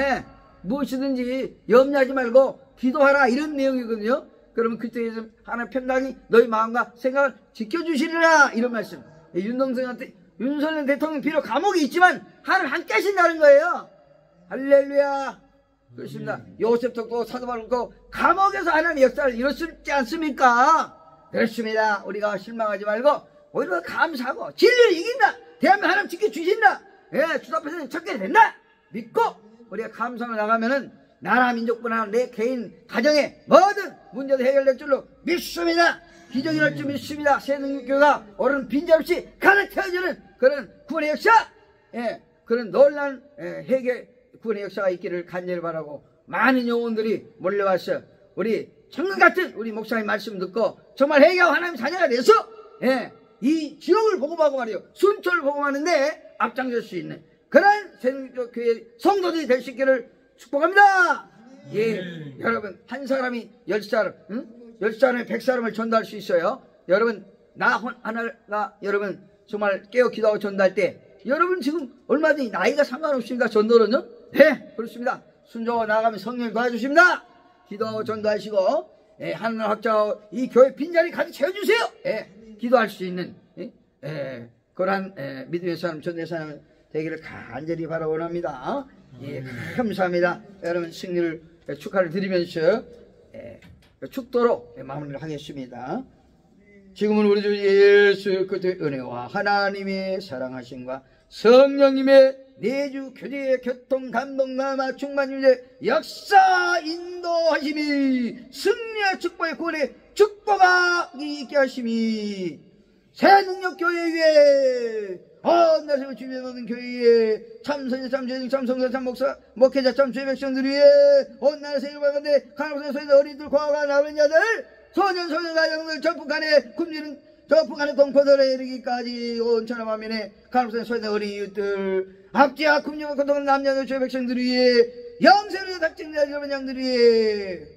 무엇이든지 염려하지 말고 기도하라, 이런 내용이거든요. 그러면 그때에서 하나님 편당히 너희 마음과 생각을 지켜주시리라, 이런 말씀. 윤석열 대통령 비록 감옥에 있지만 하나님 함께 하신다는 거예요. 할렐루야. 그렇습니다. 요셉도 또 사도 바울도 감옥에서 하나님 역사를 이뤘지 않습니까? 그렇습니다. 우리가 실망하지 말고 오히려 감사하고 진리를 이긴다. 대한민국 하나님 지켜주신다. 주 앞에서는 찾게 된다. 믿고 우리가 감사하며 나가면은 나라 민족뿐 아니라 내 개인 가정의 모든 문제도 해결될 줄로 믿습니다. 기적이 날 줄 믿습니다. 새능력교회가 오른 빈자없이 가르쳐주는 그런 구원의 역사, 그런 놀라운 해결 구원의 역사가 있기를 간절히 바라고, 많은 영혼들이 몰려와서 우리 정글 같은 우리 목사님 말씀 듣고 정말 회개하고 하나님 자녀가 돼서 이 지역을 복음하고 말이요 순천을 복음하는데 앞장설 수 있는 그런 생명교회 성도들이 될 수 있기를 축복합니다. 여러분 한 사람이 10사람 10사람에 100사람을 전도할 수 있어요. 여러분 나 하나가 여러분 정말 깨어 기도하고 전도할 때 여러분 지금 얼마든지 나이가 상관없습니다. 전도는요? 네 그렇습니다. 순종하고 나아가면 성령이 도와주십니다. 기도하고 전도하시고 하나님 확장하고 이 교회 빈자리 가득 채워주세요. 기도할 수 있는 그러한 믿음의 사람 전도의 사람 되기를 간절히 바라원합니다. 감사합니다. 여러분 승리를 축하를 드리면서 축도로 마무리를 하겠습니다. 지금은 우리 주 예수 그리스도의 은혜와 하나님의 사랑하심과 성령님의 내주 교제의 교통 감동과 충만의 역사 인도하심이 승리와 축복의 구원의 축복이 있게 하심이 새 능력 교회 위에 나세를 주변에 오는 교회에 참선자 참죄인 참성자 참목사 목회자 참주의 백성들 위에 나라 생일 받는데 가나부서 소인 어린이들 과거가 나오는 자들 소년 소녀가 영들 전풍간에 굶주린 전풍간에 동포들에 이르기까지 온 천하만민의 가나부서 소인 어린이들 앞지와 굶주린 고통하는 남녀들 주의 백성들 위에 영세로 닥친자 여러분 양들 위에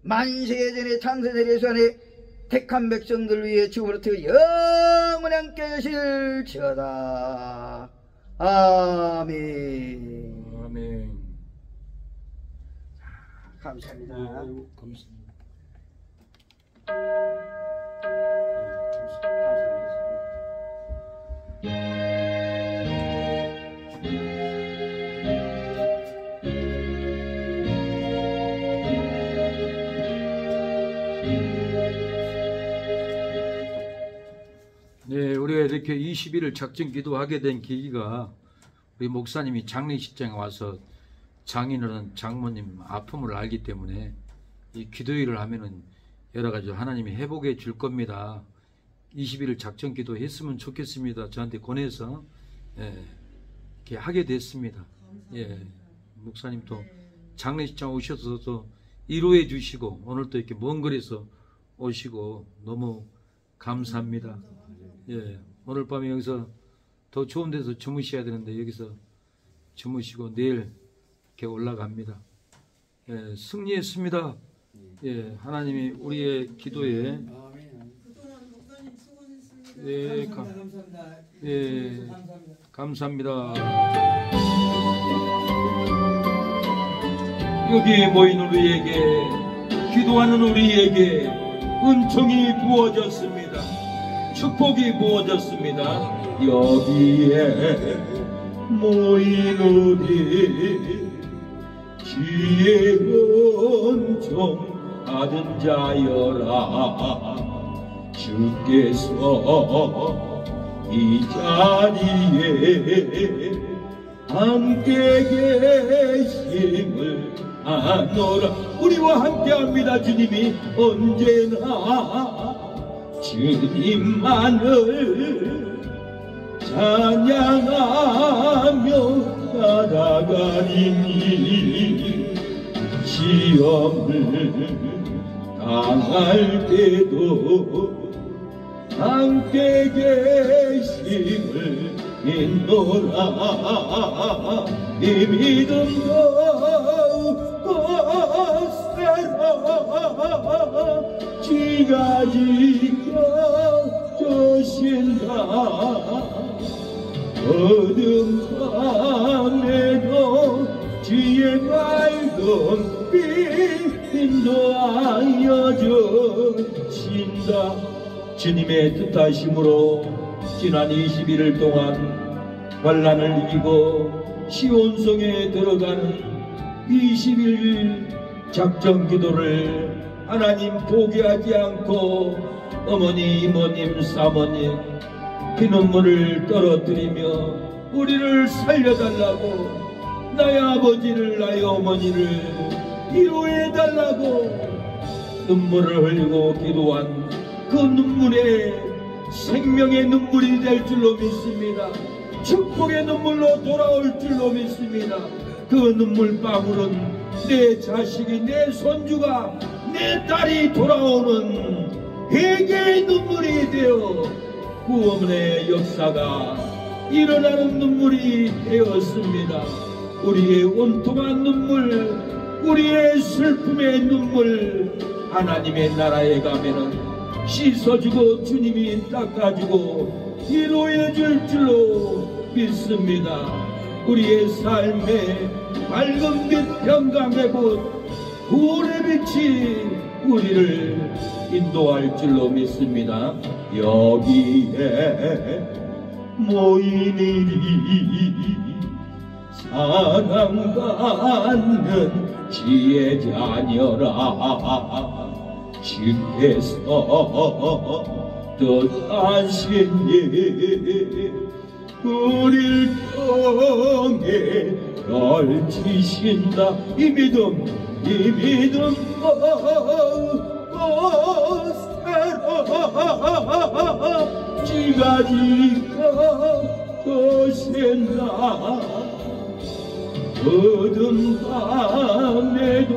만세전에 창세전에 수안에 택한 백성들 위해 지금부터 영원히 함께 하실지어다. 아멘. 아멘. 감사합니다. 감사합니다. 네, 우리가 이렇게 20일을 작정 기도하게 된 계기가 우리 목사님이 장례식장에 와서 장인어른 장모님 아픔을 알기 때문에 이 기도일을 하면은 여러 가지 하나님이 회복해 줄 겁니다. 20일을 작정 기도했으면 좋겠습니다. 저한테 권해서 이렇게 하게 됐습니다. 목사님도 장례식장 오셔서도 위로해 주시고 오늘 또 이렇게 먼 거리에서 오시고 너무 감사합니다. 오늘 밤에 여기서 더 좋은 데서 주무셔야 되는데 여기서 주무시고 내일 이렇게 올라갑니다. 승리했습니다. 하나님이 우리의 기도에 감사합니다. 여기에 모인 우리에게 기도하는 우리에게 은총이 부어졌습니다. 축복이 부어졌습니다. 여기에 모인 우리 주의 은총 받은 자여라. 주께서 이 자리에 함께 계심을 아노라. 우리와 함께합니다. 주님이 언제나 주님만을 찬양하며 따라가리니 시험을 당할 때도 함께 계심을 믿노라. 이 믿음도 꽃새라 지가 지켜주신다. 어둠 밤에도 주의 맑은 빛 인도하여 주신다. 주님의 뜻하심으로 지난 21일 동안 환난을 이기고 시온성에 들어가는 20일 작정 기도를 하나님 포기하지 않고 어머니, 이모님, 사모님 피눈물을 떨어뜨리며 우리를 살려달라고, 나의 아버지를, 나의 어머니를 위로해달라고 눈물을 흘리고 기도한 그 눈물에 생명의 눈물이 될 줄로 믿습니다. 축복의 눈물로 돌아올 줄로 믿습니다. 그 눈물방울은 내 자식이, 내 손주가 내 딸이 돌아오는 회개의 눈물이 되어 구원의 역사가 일어나는 눈물이 되었습니다. 우리의 온통한 눈물, 우리의 슬픔의 눈물, 하나님의 나라에 가면은 씻어주고 주님이 닦아주고 위로해 줄로 믿습니다. 우리의 삶에 밝은 빛 평강의 빛 구원의 빛이 우리를 인도할 줄로 믿습니다. 여기에 모인 이리 사랑받는 지혜 자녀라. 주께서 뜻하신 일 우릴 통해 널지신다. 이 믿음 지가지가 거센다. 어두운 밤에도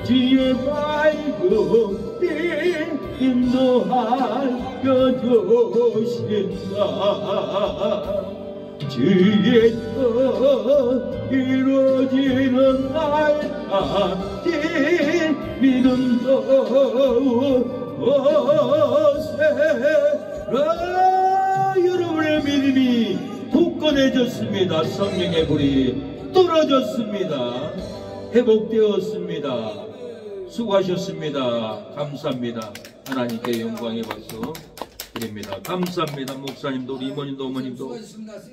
지혜 밝은 빛 인도하여 주신다. 주의 뜻 이루어지는 날까지 믿음도 오세라. 여러분의 믿음이 굳건해졌습니다. 성령의 불이 떨어졌습니다. 회복되었습니다. 수고하셨습니다. 감사합니다. 하나님께 영광의 박수 드립니다. 감사합니다. 목사님도 우리 이모님도 어머님도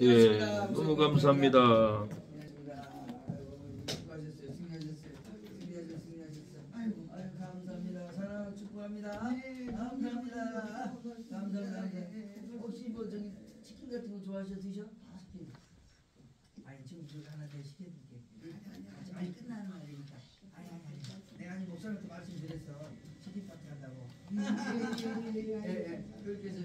예 너무 감사합니다. 감사합니다. 사랑 축복합니다. 감사합니다. 혹시 뭐 저기 치킨 같은 거 좋아하셔 드셔? 아니 지금 저기 하나 더 시켜줄게. 아니 끝나는 말이니까. 아니 내가 아니 목사님한테 말씀드렸어. 치킨 파티 한다고. 예. 그렇게 해서